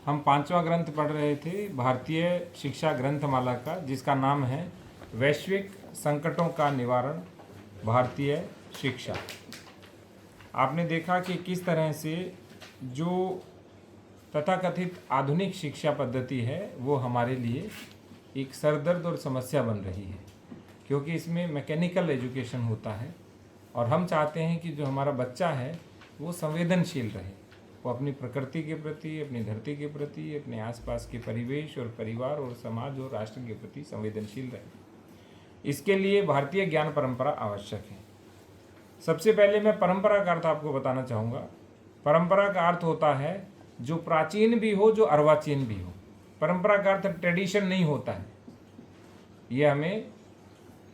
हम 5वां ग्रंथ पढ़ रहे थे भारतीय शिक्षा ग्रंथमाला का, जिसका नाम है वैश्विक संकटों का निवारण भारतीय शिक्षा। आपने देखा कि किस तरह से जो तथाकथित आधुनिक शिक्षा पद्धति है वो हमारे लिए एक सरदर्द और समस्या बन रही है, क्योंकि इसमें मैकेनिकल एजुकेशन होता है और हम चाहते हैं कि जो हमारा बच्चा है वो संवेदनशील रहे, वो अपनी प्रकृति के प्रति, अपनी धरती के प्रति, अपने आसपास के परिवेश और परिवार और समाज और राष्ट्र के प्रति संवेदनशील रहे। इसके लिए भारतीय ज्ञान परंपरा आवश्यक है। सबसे पहले मैं परंपरा का अर्थ आपको बताना चाहूँगा। परंपरा का अर्थ होता है जो प्राचीन भी हो, जो अर्वाचीन भी हो। परंपरा का अर्थ ट्रेडिशन नहीं होता है, ये हमें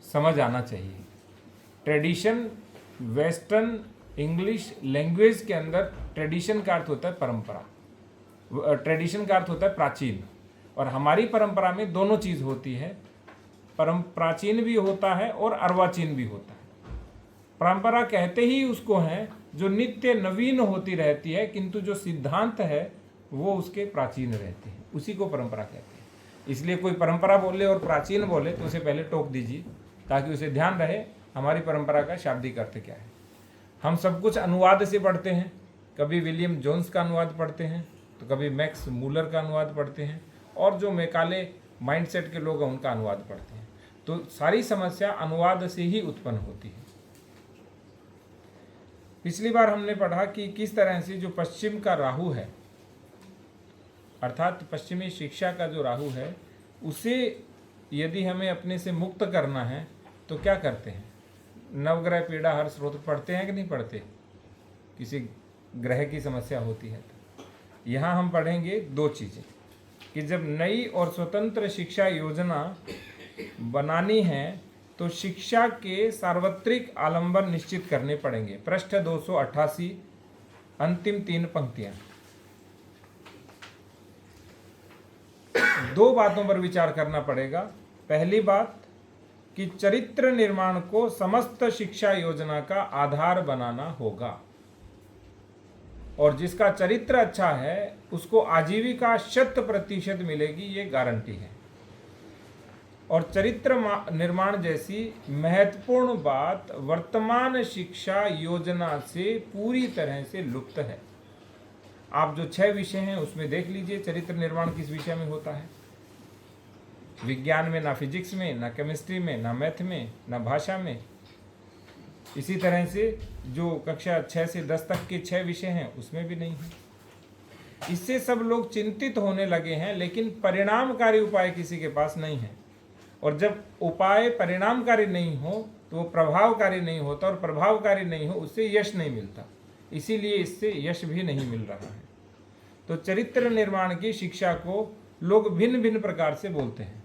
समझ आना चाहिए। ट्रेडिशन वेस्टर्न इंग्लिश लैंग्वेज के अंदर ट्रेडिशन का अर्थ होता है परंपरा, ट्रेडिशन का अर्थ होता है प्राचीन, और हमारी परंपरा में दोनों चीज़ होती है, प्राचीन भी होता है और अर्वाचीन भी होता है। परंपरा कहते ही उसको हैं जो नित्य नवीन होती रहती है, किंतु जो सिद्धांत है वो उसके प्राचीन रहते हैं, उसी को परंपरा कहते हैं। इसलिए कोई परंपरा बोले और प्राचीन बोले तो उसे पहले टोक दीजिए, ताकि उसे ध्यान रहे हमारी परंपरा का शाब्दिक अर्थ क्या है। हम सब कुछ अनुवाद से पढ़ते हैं, कभी विलियम जोन्स का अनुवाद पढ़ते हैं, तो कभी मैक्स मूलर का अनुवाद पढ़ते हैं, और जो मैकाले माइंडसेट के लोग हैं उनका अनुवाद पढ़ते हैं। तो सारी समस्या अनुवाद से ही उत्पन्न होती है। पिछली बार हमने पढ़ा कि किस तरह से जो पश्चिम का राहु है, अर्थात पश्चिमी शिक्षा का जो राहु है, उसे यदि हमें अपने से मुक्त करना है तो क्या करते हैं? नवग्रह पीड़ा हर स्रोत पढ़ते हैं कि नहीं पढ़ते? किसी ग्रह की समस्या होती है तो यहाँ हम पढ़ेंगे दो चीज़ें, कि जब नई और स्वतंत्र शिक्षा योजना बनानी है तो शिक्षा के सार्वत्रिक आलंबन निश्चित करने पड़ेंगे। पृष्ठ 288, अंतिम 3 पंक्तियां। दो बातों पर विचार करना पड़ेगा। पहली बात कि चरित्र निर्माण को समस्त शिक्षा योजना का आधार बनाना होगा, और जिसका चरित्र अच्छा है उसको आजीविका 100% मिलेगी, ये गारंटी है। और चरित्र निर्माण जैसी महत्वपूर्ण बात वर्तमान शिक्षा योजना से पूरी तरह से लुप्त है। आप जो 6 विषय हैं उसमें देख लीजिए चरित्र निर्माण किस विषय में होता है। विज्ञान में ना फिजिक्स में, ना केमिस्ट्री में, ना मैथ में, ना भाषा में। इसी तरह से जो कक्षा 6 से 10 तक के 6 विषय हैं उसमें भी नहीं है। इससे सब लोग चिंतित होने लगे हैं, लेकिन परिणामकारी उपाय किसी के पास नहीं है। और जब उपाय परिणामकारी नहीं हो तो वो प्रभावकारी नहीं होता, और प्रभावकारी नहीं हो उससे यश नहीं मिलता, इसीलिए इससे यश भी नहीं मिल रहा है। तो चरित्र निर्माण की शिक्षा को लोग भिन्न भिन्न प्रकार से बोलते हैं।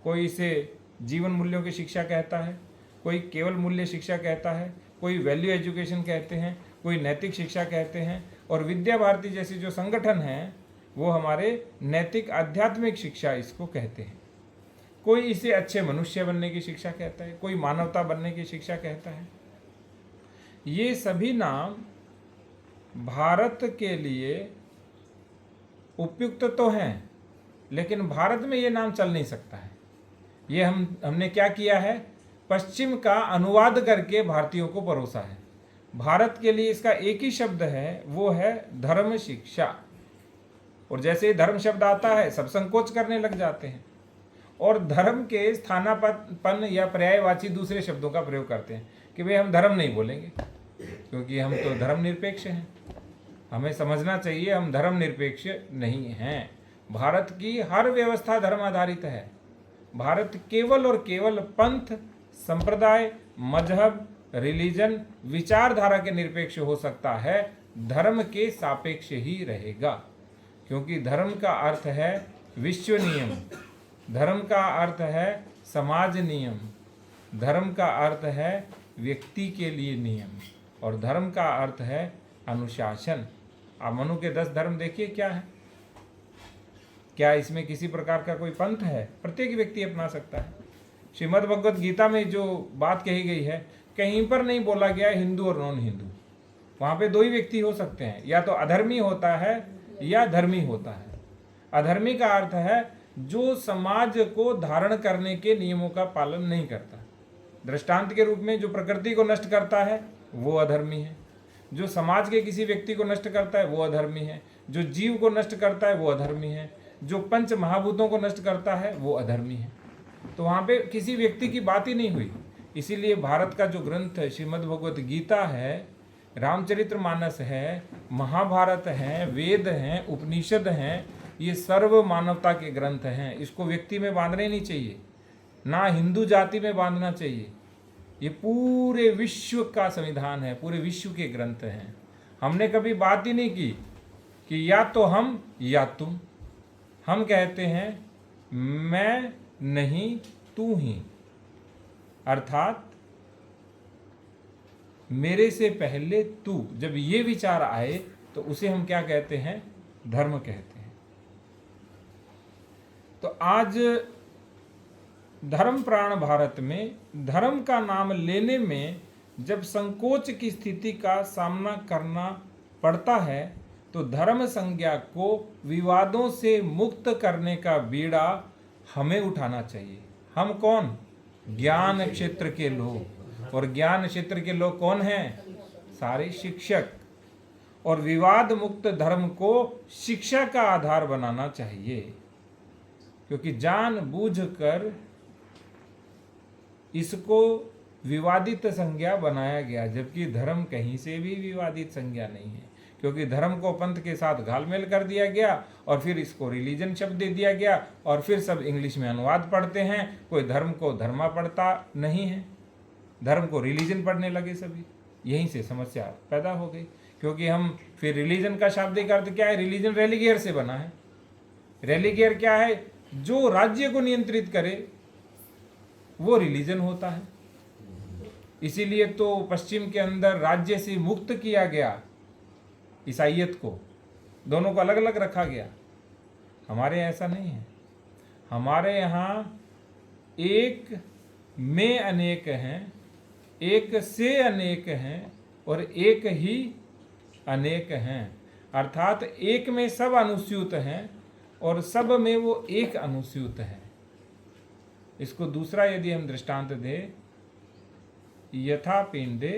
कोई इसे जीवन मूल्यों की शिक्षा कहता है, कोई केवल मूल्य शिक्षा कहता है, कोई वैल्यू एजुकेशन कहते हैं, कोई नैतिक शिक्षा कहते हैं, और विद्या भारती जैसे जो संगठन हैं वो हमारे नैतिक आध्यात्मिक शिक्षा इसको कहते हैं। कोई इसे अच्छे मनुष्य बनने की शिक्षा कहता है, कोई मानवता बनने की शिक्षा कहता है। ये सभी नाम भारत के लिए उपयुक्त तो हैं, लेकिन भारत में ये नाम चल नहीं सकता है। ये हमने क्या किया है? पश्चिम का अनुवाद करके भारतीयों को परोसा है। भारत के लिए इसका एक ही शब्द है, वो है धर्म शिक्षा। और जैसे ही धर्म शब्द आता है सब संकोच करने लग जाते हैं, और धर्म के स्थानापन्न या पर्यायवाची दूसरे शब्दों का प्रयोग करते हैं कि भाई हम धर्म नहीं बोलेंगे, क्योंकि हम तो धर्मनिरपेक्ष हैं। हमें समझना चाहिए हम धर्मनिरपेक्ष नहीं हैं। भारत की हर व्यवस्था धर्म आधारित है। भारत केवल और केवल पंथ, संप्रदाय, मजहब, रिलीजन, विचारधारा के निरपेक्ष हो सकता है, धर्म के सापेक्ष ही रहेगा। क्योंकि धर्म का अर्थ है विश्व नियम, धर्म का अर्थ है समाज नियम, धर्म का अर्थ है व्यक्ति के लिए नियम, और धर्म का अर्थ है अनुशासन। आप मनु के 10 धर्म देखिए क्या है। क्या इसमें किसी प्रकार का कोई पंथ है? प्रत्येक व्यक्ति अपना सकता है। श्रीमद् भगवद गीता में जो बात कही गई है, कहीं पर नहीं बोला गया है हिंदू और नॉन हिंदू। वहाँ पे 2 ही व्यक्ति हो सकते हैं, या तो अधर्मी होता है या धर्मी होता है। अधर्मी का अर्थ है जो समाज को धारण करने के नियमों का पालन नहीं करता। दृष्टांत के रूप में जो प्रकृति को नष्ट करता है वो अधर्मी है, जो समाज के किसी व्यक्ति को नष्ट करता है वो अधर्मी है, जो जीव को नष्ट करता है वो अधर्मी है, जो पंच महाभूतों को नष्ट करता है वो अधर्मी है। तो वहाँ पे किसी व्यक्ति की बात ही नहीं हुई। इसीलिए भारत का जो ग्रंथ है, श्रीमद् भगवत गीता है, रामचरितमानस है, महाभारत है, वेद हैं, उपनिषद हैं, ये सर्व मानवता के ग्रंथ हैं। इसको व्यक्ति में बांधने नहीं चाहिए, ना हिंदू जाति में बांधना चाहिए। ये पूरे विश्व का संविधान है, पूरे विश्व के ग्रंथ हैं। हमने कभी बात ही नहीं की कि या तो हम या तुम। हम कहते हैं मैं नहीं तू ही, अर्थात मेरे से पहले तू। जब ये विचार आए तो उसे हम क्या कहते हैं? धर्म कहते हैं। तो आज धर्म प्राण भारत में धर्म का नाम लेने में जब संकोच की स्थिति का सामना करना पड़ता है तो धर्म संज्ञा को विवादों से मुक्त करने का बीड़ा हमें उठाना चाहिए। हम कौन? ज्ञान क्षेत्र के लोग। और ज्ञान क्षेत्र के लोग कौन हैं? सारे शिक्षक। और विवाद मुक्त धर्म को शिक्षा का आधार बनाना चाहिए, क्योंकि जानबूझकर इसको विवादित संज्ञा बनाया गया, जबकि धर्म कहीं से भी विवादित संज्ञा नहीं है। क्योंकि धर्म को पंथ के साथ घालमेल कर दिया गया और फिर इसको रिलीजन शब्द दे दिया गया और फिर सब इंग्लिश में अनुवाद पढ़ते हैं। कोई धर्म को धर्मा पढ़ता नहीं है, धर्म को रिलीजन पढ़ने लगे सभी। यहीं से समस्या पैदा हो गई, क्योंकि हम फिर रिलीजन का शाब्दिक अर्थ क्या है? रिलीजन रेलिगियर से बना है। रेलिगियर क्या है? जो राज्य को नियंत्रित करे वो रिलीजन होता है। इसीलिए तो पश्चिम के अंदर राज्य से मुक्त किया गया ईसाइयत को, दोनों को अलग अलग रखा गया। हमारे यहाँ ऐसा नहीं है। हमारे यहाँ एक में अनेक हैं, एक से अनेक हैं और एक ही अनेक हैं। अर्थात एक में सब अनुस्यूत हैं और सब में वो एक अनुस्यूत है। इसको दूसरा यदि हम दृष्टांत दें, यथा पिंडे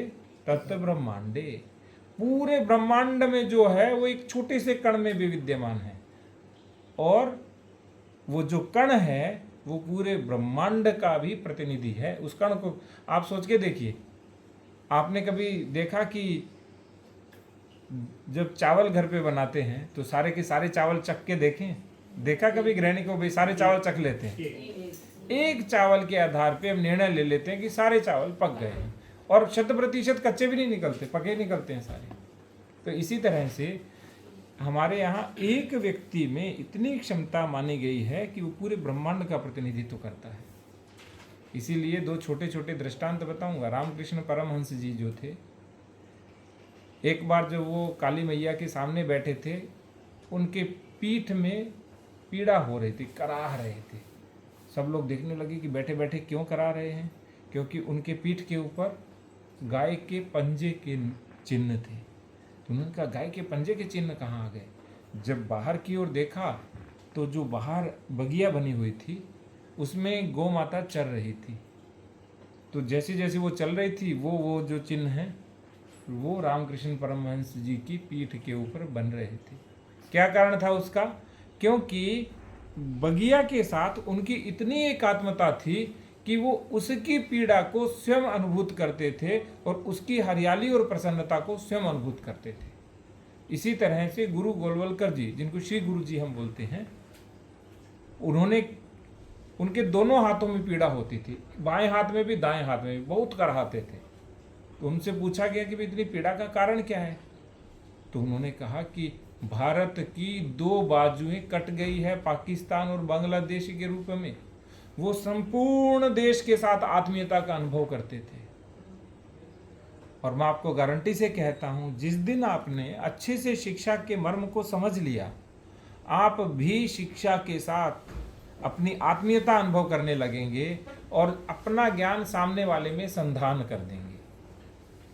तत् ब्रह्मांडे, पूरे ब्रह्मांड में जो है वो एक छोटे से कण में भी विद्यमान है, और वो जो कण है वो पूरे ब्रह्मांड का भी प्रतिनिधि है। उस कण को आप सोच के देखिए। आपने कभी देखा कि जब चावल घर पे बनाते हैं तो सारे के सारे चावल चख के देखें? देखा कभी गृहिणी को? भाई सारे चावल चख लेते हैं। एक चावल के आधार पे हम निर्णय ले लेते हैं कि सारे चावल पक गए हैं, और 100% कच्चे भी नहीं निकलते, पके निकलते हैं सारे। तो इसी तरह से हमारे यहाँ एक व्यक्ति में इतनी क्षमता मानी गई है कि वो पूरे ब्रह्मांड का प्रतिनिधित्व करता है। इसीलिए दो छोटे छोटे दृष्टांत बताऊंगा। रामकृष्ण परमहंस जी जो थे, एक बार जब वो काली मैया के सामने बैठे थे, उनके पीठ में पीड़ा हो रही थी, कराह रहे थे। सब लोग देखने लगे कि बैठे बैठे क्यों करा रहे हैं, क्योंकि उनके पीठ के ऊपर गाय के पंजे के चिन्ह थे। तो उन्होंने कहा गाय के पंजे के चिन्ह कहाँ आ गए? जब बाहर की ओर देखा तो जो बाहर बगिया बनी हुई थी उसमें गौ माता चर रही थी। तो जैसे जैसे वो चल रही थी वो जो चिन्ह हैं वो रामकृष्ण परमहंस जी की पीठ के ऊपर बन रहे थे। क्या कारण था उसका? क्योंकि बगिया के साथ उनकी इतनी एकात्मता थी कि वो उसकी पीड़ा को स्वयं अनुभूत करते थे और उसकी हरियाली और प्रसन्नता को स्वयं अनुभूत करते थे। इसी तरह से गुरु गोलवलकर जी, जिनको श्री गुरु जी हम बोलते हैं, उनके दोनों हाथों में पीड़ा होती थी, बाएं हाथ में भी दाएं हाथ में भी, बहुत कराहते थे। तो उनसे पूछा गया कि इतनी पीड़ा का कारण क्या है? तो उन्होंने कहा कि भारत की दो बाजुएं कट गई है, पाकिस्तान और बांग्लादेश के रूप में। वो संपूर्ण देश के साथ आत्मीयता का अनुभव करते थे। और मैं आपको गारंटी से कहता हूं, जिस दिन आपने अच्छे से शिक्षा के मर्म को समझ लिया, आप भी शिक्षा के साथ अपनी आत्मीयता अनुभव करने लगेंगे और अपना ज्ञान सामने वाले में संधान कर देंगे।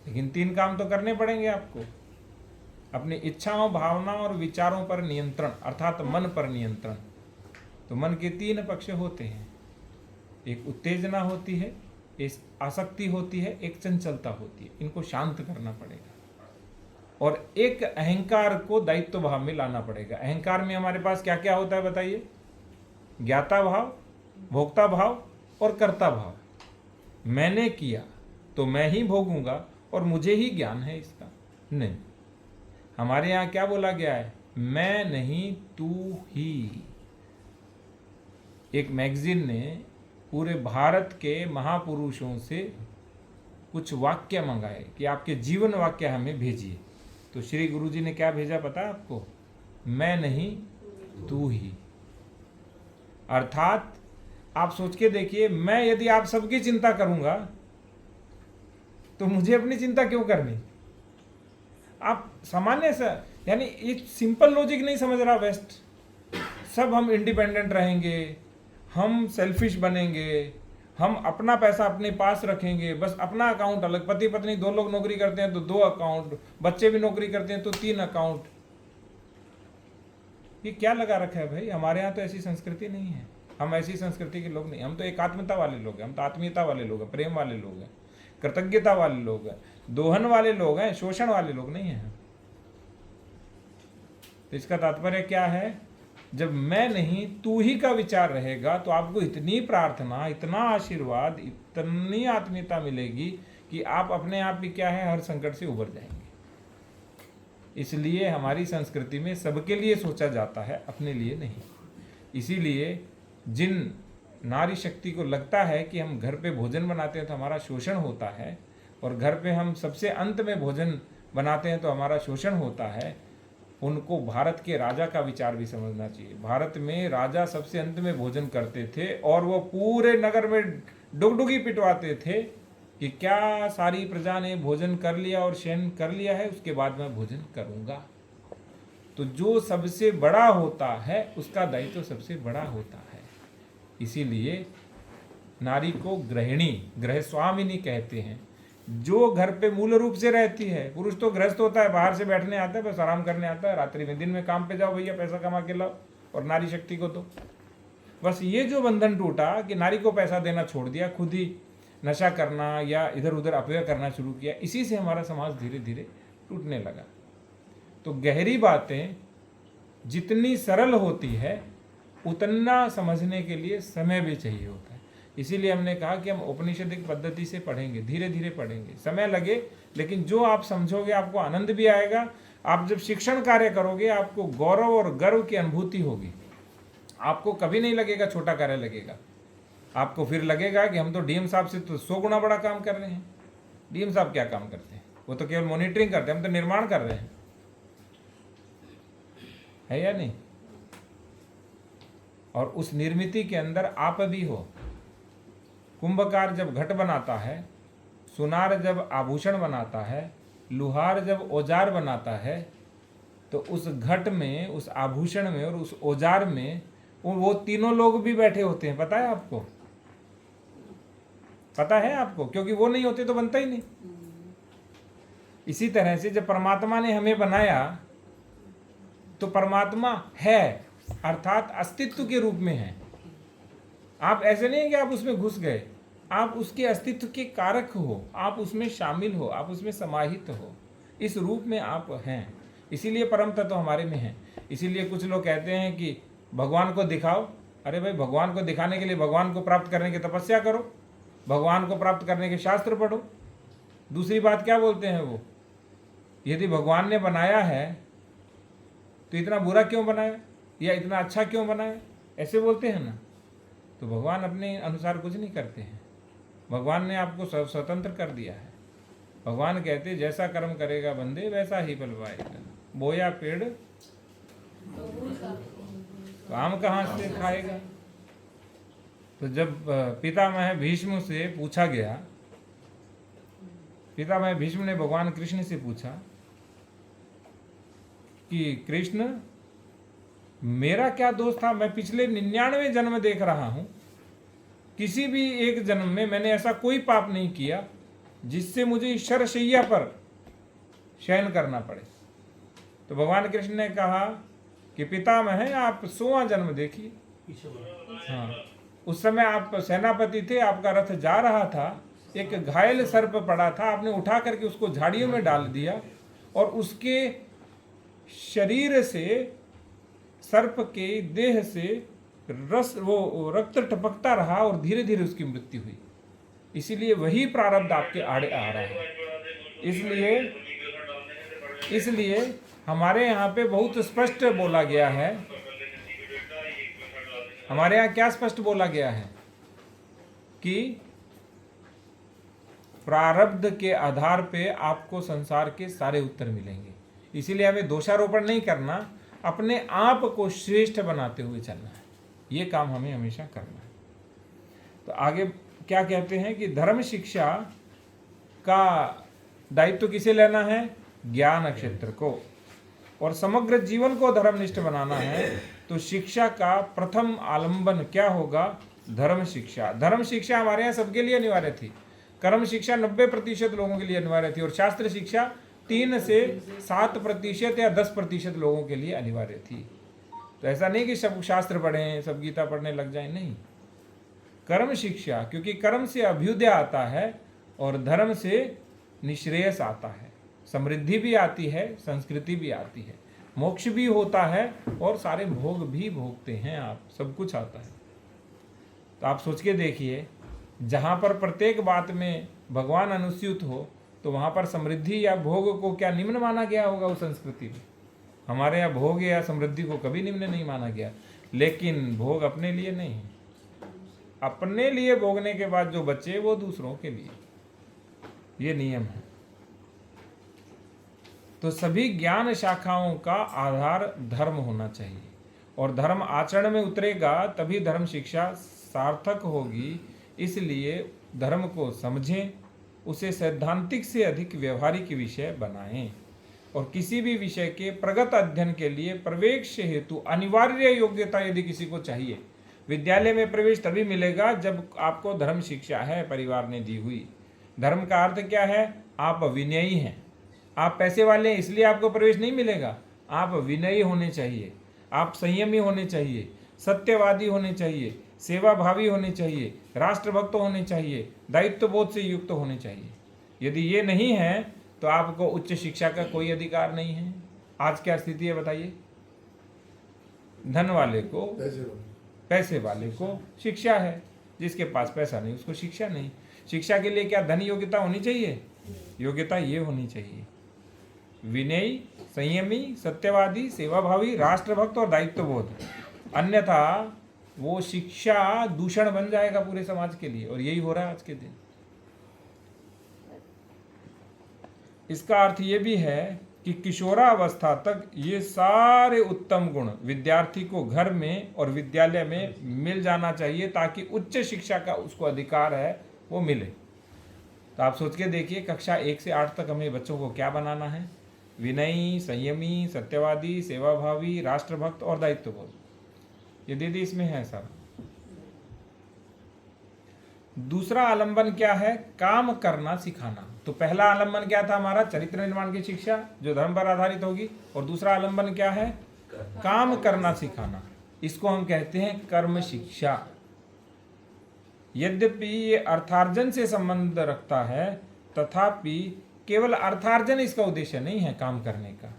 लेकिन 3 काम तो करने पड़ेंगे आपको। अपनी इच्छाओं, भावनाओं और विचारों पर नियंत्रण, अर्थात मन पर नियंत्रण। तो मन के 3 पक्ष होते हैं, एक उत्तेजना होती है, एक आसक्ति होती है, एक चंचलता होती है। इनको शांत करना पड़ेगा और एक अहंकार को दायित्व भाव में लाना पड़ेगा। अहंकार में हमारे पास क्या क्या होता है बताइए? ज्ञाता भाव, भोक्ता भाव और कर्ता भाव। मैंने किया तो मैं ही भोगूंगा और मुझे ही ज्ञान है इसका। नहीं, हमारे यहाँ क्या बोला गया है? मैं नहीं तू ही। एक मैगजीन ने पूरे भारत के महापुरुषों से कुछ वाक्य मंगाए कि आपके जीवन वाक्य हमें भेजिए। तो श्री गुरु जी ने क्या भेजा पता है आपको? मैं नहीं तू ही। अर्थात आप सोच के देखिए, मैं यदि आप सबकी चिंता करूंगा तो मुझे अपनी चिंता क्यों करनी? आप सामान्य सा, यानी एक सिंपल लॉजिक नहीं समझ रहा वेस्ट। सब हम इंडिपेंडेंट रहेंगे, हम सेल्फिश बनेंगे, हम अपना पैसा अपने पास रखेंगे, बस अपना अकाउंट अलग। पति पत्नी 2 लोग नौकरी करते हैं तो 2 अकाउंट, बच्चे भी नौकरी करते हैं तो 3 अकाउंट। ये क्या लगा रखा है भाई? हमारे यहाँ तो ऐसी संस्कृति नहीं है। हम ऐसी संस्कृति के लोग नहीं, हम तो एकात्मता वाले लोग हैं, हम तो आत्मीयता वाले लोग हैं, प्रेम वाले लोग हैं, कृतज्ञता वाले लोग हैं, दोहन वाले लोग हैं, शोषण वाले लोग नहीं हैं। तो इसका तात्पर्य क्या है? जब मैं नहीं तू ही का विचार रहेगा तो आपको इतनी प्रार्थना, इतना आशीर्वाद, इतनी आत्मीयता मिलेगी कि आप अपने आप भी क्या है, हर संकट से उबर जाएंगे। इसलिए हमारी संस्कृति में सबके लिए सोचा जाता है, अपने लिए नहीं। इसीलिए जिन नारी शक्ति को लगता है कि हम घर पे भोजन बनाते हैं तो हमारा शोषण होता है, और घर पे हम सबसे अंत में भोजन बनाते हैं तो हमारा शोषण होता है, उनको भारत के राजा का विचार भी समझना चाहिए। भारत में राजा सबसे अंत में भोजन करते थे और वो पूरे नगर में डुगडुगी पिटवाते थे कि क्या सारी प्रजा ने भोजन कर लिया और शयन कर लिया है, उसके बाद मैं भोजन करूंगा। तो जो सबसे बड़ा होता है उसका दायित्व तो सबसे बड़ा होता है। इसीलिए नारी को गृहिणी, गृह स्वामिनी कहते हैं, जो घर पे मूल रूप से रहती है। पुरुष तो गृहस्थ होता है, बाहर से बैठने आता है, बस आराम करने आता है रात्रि में। दिन में काम पे जाओ भैया, पैसा कमा के लाओ। और नारी शक्ति को तो बस ये जो बंधन टूटा कि नारी को पैसा देना छोड़ दिया, खुद ही नशा करना या इधर उधर अपव्यय करना शुरू किया, इसी से हमारा समाज धीरे धीरे टूटने लगा। तो गहरी बातें जितनी सरल होती है उतना समझने के लिए समय भी चाहिए होता है। इसीलिए हमने कहा कि हम औपनिषदिक पद्धति से पढ़ेंगे, धीरे धीरे पढ़ेंगे, समय लगे, लेकिन जो आप समझोगे आपको आनंद भी आएगा। आप जब शिक्षण कार्य करोगे आपको गौरव और गर्व की अनुभूति होगी। आपको कभी नहीं लगेगा छोटा कार्य लगेगा, आपको फिर लगेगा कि हम तो डीएम साहब से तो 100 गुना बड़ा काम कर रहे हैं। डीएम साहब क्या काम करते हैं? वो तो केवल मॉनिटरिंग करते हैं, हम तो निर्माण कर रहे हैं, है या नहीं? और उस निर्मिति के अंदर आप भी हो। कुंभकार जब घट बनाता है, सुनार जब आभूषण बनाता है, लुहार जब औजार बनाता है, तो उस घट में, उस आभूषण में और उस औजार में वो तीनों लोग भी बैठे होते हैं। पता है आपको? पता है आपको? क्योंकि वो नहीं होते तो बनता ही नहीं। इसी तरह से जब परमात्मा ने हमें बनाया तो परमात्मा है, अर्थात अस्तित्व के रूप में है। आप ऐसे नहीं कि आप उसमें घुस गए, आप उसके अस्तित्व के कारक हो, आप उसमें शामिल हो, आप उसमें समाहित हो, इस रूप में आप हैं। इसीलिए परम तत्व हमारे में है। इसीलिए कुछ लोग कहते हैं कि भगवान को दिखाओ। अरे भाई, भगवान को दिखाने के लिए भगवान को प्राप्त करने की तपस्या करो, भगवान को प्राप्त करने के शास्त्र पढ़ो। दूसरी बात क्या बोलते हैं वो, यदि भगवान ने बनाया है तो इतना बुरा क्यों बनाया या इतना अच्छा क्यों बनाया, ऐसे बोलते हैं ना। तो भगवान अपने अनुसार कुछ नहीं करते हैं, भगवान ने आपको स्वतंत्र कर दिया है। भगवान कहते जैसा कर्म करेगा बंदे वैसा ही फल पाएगा। बोया पेड़ तो आम कहाँ से खाएगा। तो जब पितामह भीष्म से पूछा गया, पितामह भीष्म ने भगवान कृष्ण से पूछा कि कृष्ण, मेरा क्या दोष था? मैं पिछले 99 जन्म देख रहा हूं, किसी भी एक जन्म में मैंने ऐसा कोई पाप नहीं किया जिससे मुझे शरशैया पर शयन करना पड़े। तो भगवान कृष्ण ने कहा कि पितामह आप 100वां जन्म देखिए। हाँ, उस समय आप सेनापति थे, आपका रथ जा रहा था, एक घायल सर्प पड़ा था, आपने उठा करके उसको झाड़ियों में डाल दिया और उसके शरीर से, सर्प के देह से रक्त टपकता रहा और धीरे धीरे उसकी मृत्यु हुई। इसीलिए वही प्रारब्ध आपके आड़े आ रहा है। इसलिए हमारे यहाँ पे बहुत स्पष्ट बोला गया है, हमारे यहाँ क्या स्पष्ट बोला गया है कि प्रारब्ध के आधार पे आपको संसार के सारे उत्तर मिलेंगे। इसीलिए हमें दोषारोपण नहीं करना, अपने आप को श्रेष्ठ बनाते हुए चलना है। ये काम हमें हमेशा करना है। तो आगे क्या कहते हैं कि धर्म शिक्षा का दायित्व किसे लेना है? ज्ञान क्षेत्र को। और समग्र जीवन को धर्मनिष्ठ बनाना है तो शिक्षा का प्रथम आलंबन क्या होगा? धर्म शिक्षा। धर्म शिक्षा हमारे यहाँ सबके लिए अनिवार्य थी। कर्म शिक्षा 90% लोगों के लिए अनिवार्य थी और शास्त्र शिक्षा 3 से 7% या 10% लोगों के लिए अनिवार्य थी। तो ऐसा नहीं कि सब शास्त्र पढ़ें, सब गीता पढ़ने लग जाएं, नहीं। कर्म शिक्षा, क्योंकि कर्म से अभ्युदय आता है और धर्म से निश्रेयस आता है, समृद्धि भी आती है, संस्कृति भी आती है, मोक्ष भी होता है और सारे भोग भी भोगते हैं आप, सब कुछ आता है। तो आप सोच के देखिए, जहाँ पर प्रत्येक बात में भगवान अनुस्यूत हो तो वहाँ पर समृद्धि या भोग को क्या निम्न माना गया होगा उस संस्कृति में? हमारे यहाँ भोग या समृद्धि को कभी निम्न नहीं माना गया। लेकिन भोग अपने लिए नहीं, अपने लिए भोगने के बाद जो बचे वो दूसरों के लिए, ये नियम है। तो सभी ज्ञान शाखाओं का आधार धर्म होना चाहिए और धर्म आचरण में उतरेगा तभी धर्म शिक्षा सार्थक होगी। इसलिए धर्म को समझें, उसे सैद्धांतिक से अधिक व्यवहारिक विषय बनाएं और किसी भी विषय के प्रगत अध्ययन के लिए प्रवेश हेतु अनिवार्य योग्यता यदि किसी को चाहिए, विद्यालय में प्रवेश तभी मिलेगा जब आपको धर्म शिक्षा है परिवार ने दी हुई। धर्म का अर्थ क्या है? आप विनयी हैं। आप पैसे वाले हैं इसलिए आपको प्रवेश नहीं मिलेगा। आप विनयी होने चाहिए, आप संयमी होने चाहिए, सत्यवादी होने चाहिए, सेवा भावी होने चाहिए, राष्ट्रभक्त होने चाहिए, दायित्व बोध से युक्त होने चाहिए। यदि ये नहीं है तो आपको उच्च शिक्षा का कोई अधिकार नहीं है। आज क्या स्थिति है बताइए? धन वाले को, पैसे वाले को शिक्षा है, जिसके पास पैसा नहीं उसको शिक्षा नहीं। शिक्षा के लिए क्या धन योग्यता होनी चाहिए? योग्यता ये होनी चाहिए, विनयी, संयमी, सत्यवादी, सेवाभावी, राष्ट्रभक्त और दायित्वबोध। अन्यथा वो शिक्षा दूषण बन जाएगा पूरे समाज के लिए और यही हो रहा है आज के दिन। इसका अर्थ ये भी है कि किशोरावस्था तक ये सारे उत्तम गुण विद्यार्थी को घर में और विद्यालय में मिल जाना चाहिए ताकि उच्च शिक्षा का उसको अधिकार है वो मिले। तो आप सोच के देखिए, कक्षा 1 से 8 तक हमें बच्चों को क्या बनाना है? विनयी, संयमी, सत्यवादी, सेवाभावी, राष्ट्रभक्त और दायित्वबोध। ये दीदी इसमें है सब। दूसरा आलंबन क्या है? काम करना सिखाना। तो पहला आलंबन क्या था हमारा? चरित्र निर्माण की शिक्षा जो धर्म पर आधारित होगी। और दूसरा आलंबन क्या है? काम करना सिखाना। इसको हम कहते हैं कर्म शिक्षा। यद्यपि ये अर्थार्जन से संबंध रखता है तथापि केवल अर्थार्जन इसका उद्देश्य नहीं है काम करने का,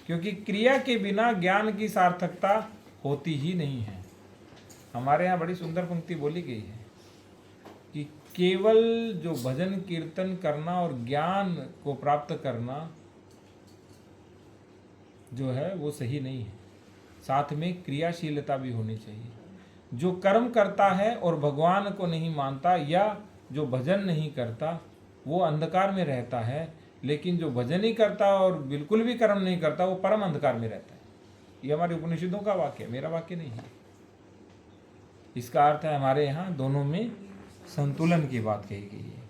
क्योंकि क्रिया के बिना ज्ञान की सार्थकता होती ही नहीं है। हमारे यहाँ बड़ी सुंदर पंक्ति बोली गई है कि केवल जो भजन कीर्तन करना और ज्ञान को प्राप्त करना जो है वो सही नहीं है, साथ में क्रियाशीलता भी होनी चाहिए। जो कर्म करता है और भगवान को नहीं मानता या जो भजन नहीं करता वो अंधकार में रहता है, लेकिन जो भजन ही करता और बिल्कुल भी कर्म नहीं करता वो परम अंधकार में रहता है। ये हमारे उपनिषदों का वाक्य है, मेरा वाक्य नहीं है। इसका अर्थ है हमारे यहाँ दोनों में संतुलन की बात कही गई है,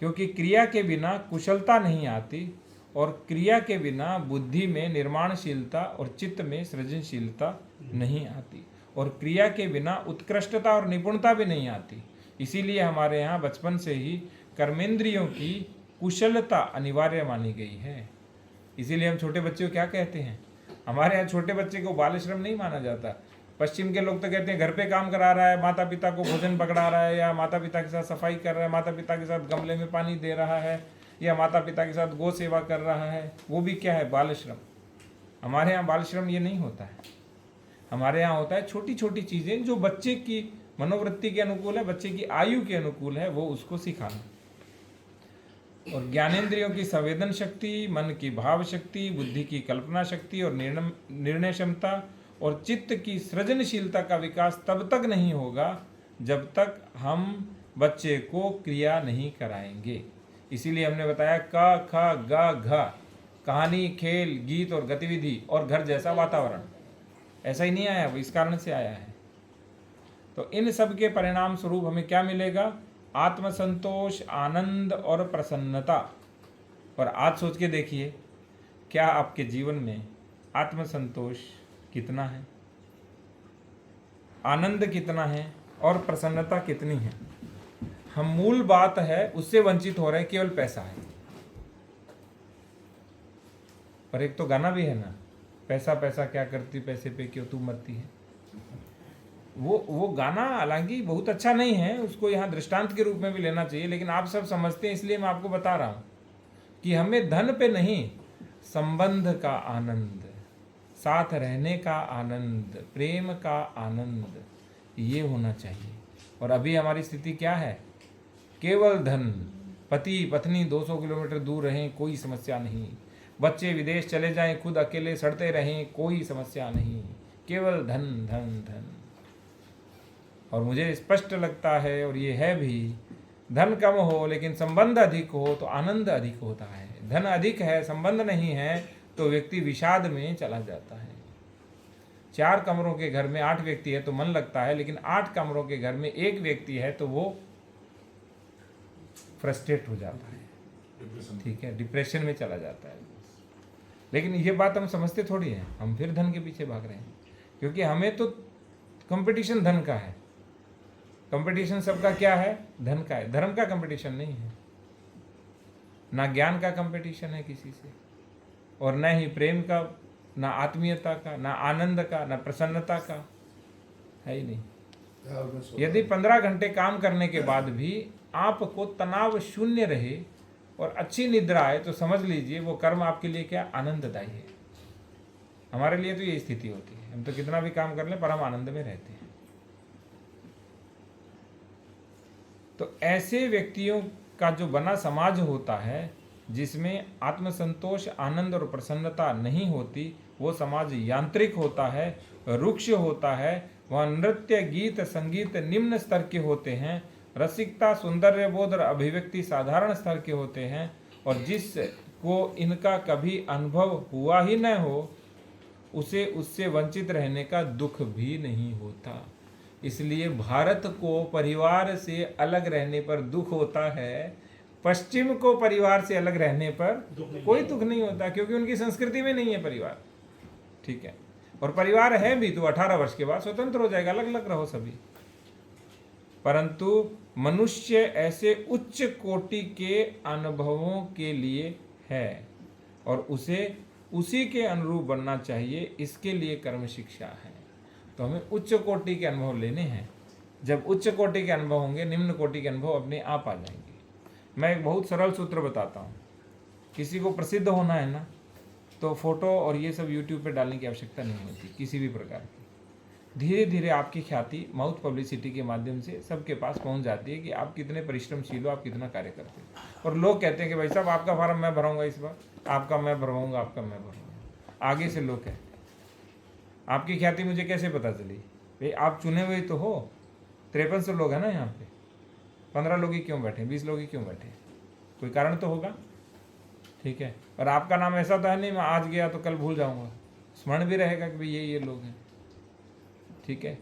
क्योंकि क्रिया के बिना कुशलता नहीं आती और क्रिया के बिना बुद्धि में निर्माणशीलता और चित्त में सृजनशीलता नहीं आती और क्रिया के बिना उत्कृष्टता और निपुणता भी नहीं आती। इसीलिए हमारे यहाँ बचपन से ही कर्मेंद्रियों की कुशलता अनिवार्य मानी गई है। इसीलिए हम छोटे बच्चे को क्या कहते हैं, हमारे यहाँ छोटे बच्चे को बाल श्रम नहीं माना जाता। पश्चिम के लोग तो कहते हैं घर पे काम करा रहा है, माता पिता को भोजन पकड़ा रहा है, या माता पिता के साथ सफाई कर रहा है, माता पिता के साथ गमले में पानी दे रहा है, या माता पिता के साथ गौ सेवा कर रहा है, वो भी क्या है, बाल श्रम। हमारे यहाँ बाल श्रम ये नहीं होता है। हमारे यहाँ होता है छोटी छोटी चीज़ें जो बच्चे की मनोवृत्ति के अनुकूल है, बच्चे की आयु के अनुकूल है, वो उसको सिखाना। और ज्ञानेंद्रियों की संवेदन शक्ति, मन की भाव शक्ति, बुद्धि की कल्पना शक्ति और निर्णय क्षमता और चित्त की सृजनशीलता का विकास तब तक नहीं होगा जब तक हम बच्चे को क्रिया नहीं कराएंगे। इसीलिए हमने बताया क ख ग घ, कहानी, खेल, गीत और गतिविधि और घर जैसा वातावरण। ऐसा ही नहीं आया, वो इस कारण से आया है। तो इन सब के परिणाम स्वरूप हमें क्या मिलेगा, आत्मसंतोष, आनंद और प्रसन्नता। और आज सोच के देखिए, क्या आपके जीवन में आत्मसंतोष कितना है, आनंद कितना है और प्रसन्नता कितनी है। हम मूल बात है उससे वंचित हो रहे हैं, केवल पैसा है। पर एक तो गाना भी है ना, पैसा पैसा क्या करती, पैसे पे क्यों तू मरती है। वो गाना हालांकि बहुत अच्छा नहीं है, उसको यहाँ दृष्टांत के रूप में भी लेना चाहिए, लेकिन आप सब समझते हैं इसलिए मैं आपको बता रहा हूँ कि हमें धन पे नहीं, संबंध का आनंद, साथ रहने का आनंद, प्रेम का आनंद, ये होना चाहिए। और अभी हमारी स्थिति क्या है, केवल धन, पति पत्नी 200 किलोमीटर दूर रहें कोई समस्या नहीं, बच्चे विदेश चले जाएं, खुद अकेले सड़ते रहें कोई समस्या नहीं, केवल धन धन धन। और मुझे स्पष्ट लगता है, और ये है भी, धन कम हो लेकिन संबंध अधिक हो तो आनंद अधिक होता है। धन अधिक है, संबंध नहीं है, तो व्यक्ति विषाद में चला जाता है। 4 कमरों के घर में 8 व्यक्ति है तो मन लगता है, लेकिन 8 कमरों के घर में 1 व्यक्ति है तो वो फ्रस्ट्रेट हो जाता है, ठीक है, डिप्रेशन में चला जाता है। लेकिन ये बात हम समझते थोड़ी है, हम फिर धन के पीछे भाग रहे हैं, क्योंकि हमें तो कंपटीशन धन का है। कंपटीशन सबका क्या है, धन का है, धर्म का कंपटीशन नहीं है। ना ज्ञान का कंपटीशन है किसी से, और न ही प्रेम का, ना आत्मीयता का, ना आनंद का, ना प्रसन्नता का, है ही नहीं। यदि 15 घंटे काम करने के बाद भी आपको तनाव शून्य रहे और अच्छी निद्रा आए तो समझ लीजिए वो कर्म आपके लिए क्या आनंददायी है। हमारे लिए तो ये स्थिति होती है, हम तो कितना भी काम कर लें पर हम आनंद में रहते हैं। तो ऐसे व्यक्तियों का जो बना समाज होता है जिसमें आत्मसंतोष, आनंद और प्रसन्नता नहीं होती, वो समाज यांत्रिक होता है, रुक्ष होता है। वहाँ नृत्य, गीत, संगीत निम्न स्तर के होते हैं, रसिकता, सौंदर्य बोध और अभिव्यक्ति साधारण स्तर के होते हैं, और जिसको इनका कभी अनुभव हुआ ही न हो उसे उससे वंचित रहने का दुख भी नहीं होता। इसलिए भारत को परिवार से अलग रहने पर दुख होता है, पश्चिम को परिवार से अलग रहने पर कोई दुख नहीं होता, क्योंकि उनकी संस्कृति में नहीं है परिवार, ठीक है। और परिवार है भी तो 18 वर्ष के बाद स्वतंत्र हो जाएगा, अलग अलग रहो सभी। परंतु मनुष्य ऐसे उच्च कोटि के अनुभवों के लिए है और उसे उसी के अनुरूप बनना चाहिए, इसके लिए कर्म शिक्षा है। तो हमें उच्च कोटि के अनुभव लेने हैं। जब उच्च कोटि के अनुभव होंगे, निम्न कोटि के अनुभव अपने आप आ जाएंगे। मैं एक बहुत सरल सूत्र बताता हूँ। किसी को प्रसिद्ध होना है ना, तो फोटो और ये सब यूट्यूब पे डालने की आवश्यकता नहीं होती किसी भी प्रकार की। धीरे धीरे आपकी ख्याति माउथ पब्लिसिटी के माध्यम से सबके पास पहुंच जाती है कि आप कितने परिश्रमशील हो, आप कितना कार्य करते हो। और लोग कहते हैं कि भाई साहब आपका फार्म मैं भराऊंगा, इस बार आपका मैं भरवाऊंगा, आपका मैं भरवाऊंगा। आगे से लोग कहते हैं। आपकी ख्याति मुझे कैसे पता चली? भाई आप चुने हुए तो हो, 5300 लोग हैं ना यहाँ पे, 15 लोग ही क्यों बैठे, 20 लोग ही क्यों बैठे? कोई कारण तो होगा, ठीक है। और आपका नाम ऐसा तो है नहीं मैं आज गया तो कल भूल जाऊंगा, स्मरण भी रहेगा कि भाई ये लोग हैं, ठीक है।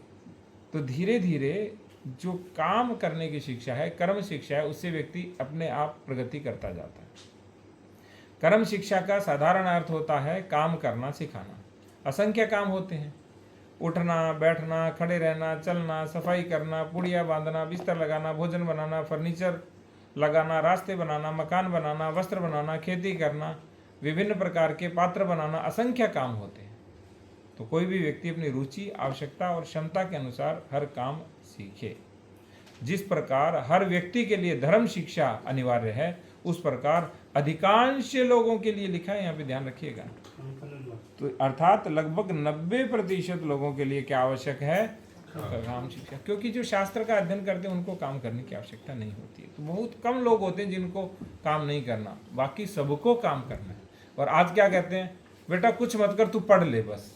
तो धीरे धीरे जो काम करने की शिक्षा है, कर्म शिक्षा है, उससे व्यक्ति अपने आप प्रगति करता जाता है। कर्म शिक्षा का साधारण अर्थ होता है काम करना सिखाना। असंख्य काम होते हैं, उठना, बैठना, खड़े रहना, चलना, सफाई करना, पुड़िया बांधना, बिस्तर लगाना, भोजन बनाना, फर्नीचर लगाना, रास्ते बनाना, मकान बनाना, वस्त्र बनाना, खेती करना, विभिन्न प्रकार के पात्र बनाना, असंख्य काम होते हैं। तो कोई भी व्यक्ति अपनी रुचि, आवश्यकता और क्षमता के अनुसार हर काम सीखे। जिस प्रकार हर व्यक्ति के लिए धर्म शिक्षा अनिवार्य है, उस प्रकार अधिकांश लोगों के लिए लिखा है, यहाँ पे ध्यान रखिएगा। तो अर्थात लगभग 90% लोगों के लिए क्या आवश्यक है? काम शिक्षा। क्योंकि जो शास्त्र का अध्ययन करते हैं उनको काम करने की आवश्यकता नहीं होती है। तो बहुत कम लोग होते हैं जिनको काम नहीं करना, बाकी सबको काम करना है। और आज क्या कहते हैं, बेटा कुछ मत कर, तू पढ़ ले बस।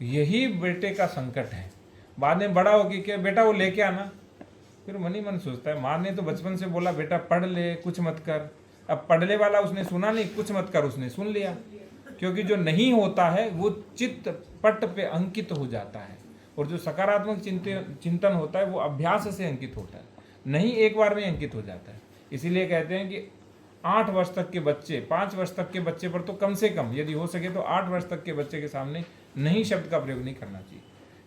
यही बेटे का संकट है। बाद में बड़ा होगी कि बेटा वो लेके आना, फिर मन ही मन सोचता है माँ ने तो बचपन से बोला बेटा पढ़ ले, कुछ मत कर। अब पढ़ने वाला उसने सुना नहीं, कुछ मत कर उसने सुन लिया। क्योंकि जो नहीं होता है वो चित्त पट पे अंकित हो जाता है, और जो सकारात्मक चिंतन होता है वो अभ्यास से अंकित होता है, नहीं एक बार में अंकित हो जाता है। इसीलिए कहते हैं कि 8 वर्ष तक के बच्चे, 5 वर्ष तक के बच्चे पर तो कम से कम यदि हो सके तो 8 वर्ष तक के बच्चे के सामने नहीं शब्द का प्रयोग नहीं करना चाहिए।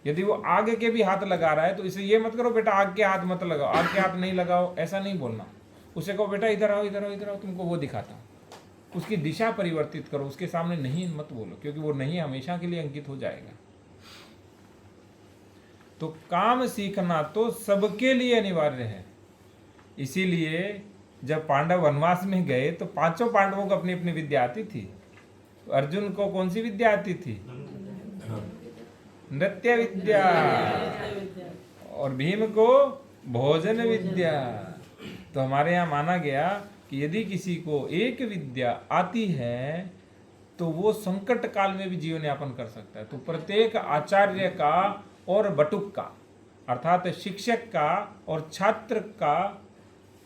यदि वो आगे के भी हाथ लगा रहा है तो इसे ये मत करो बेटा आग के हाथ मत लगाओ, आग के हाथ नहीं लगाओ, ऐसा नहीं बोलना। उसे कहो बेटा इधर आओ इधर आओ इधर आओ, तुमको वो दिखाता हूँ। उसकी दिशा परिवर्तित करो, उसके सामने नहीं मत बोलो, क्योंकि वो नहीं हमेशा के लिए अंकित हो जाएगा। तो काम सीखना तो सबके लिए अनिवार्य है। इसीलिए जब पांडव वनवास में गए तो 5 पांडवों को अपनी अपनी विद्या आती थी। तो अर्जुन को कौन सी विद्या आती थी? नृत्य विद्या। और भीम को भोजन विद्या। तो हमारे यहाँ माना गया कि यदि किसी को एक विद्या आती है तो वो संकट काल में भी जीवन यापन कर सकता है। तो प्रत्येक आचार्य का और बटुक का, अर्थात शिक्षक का और छात्र का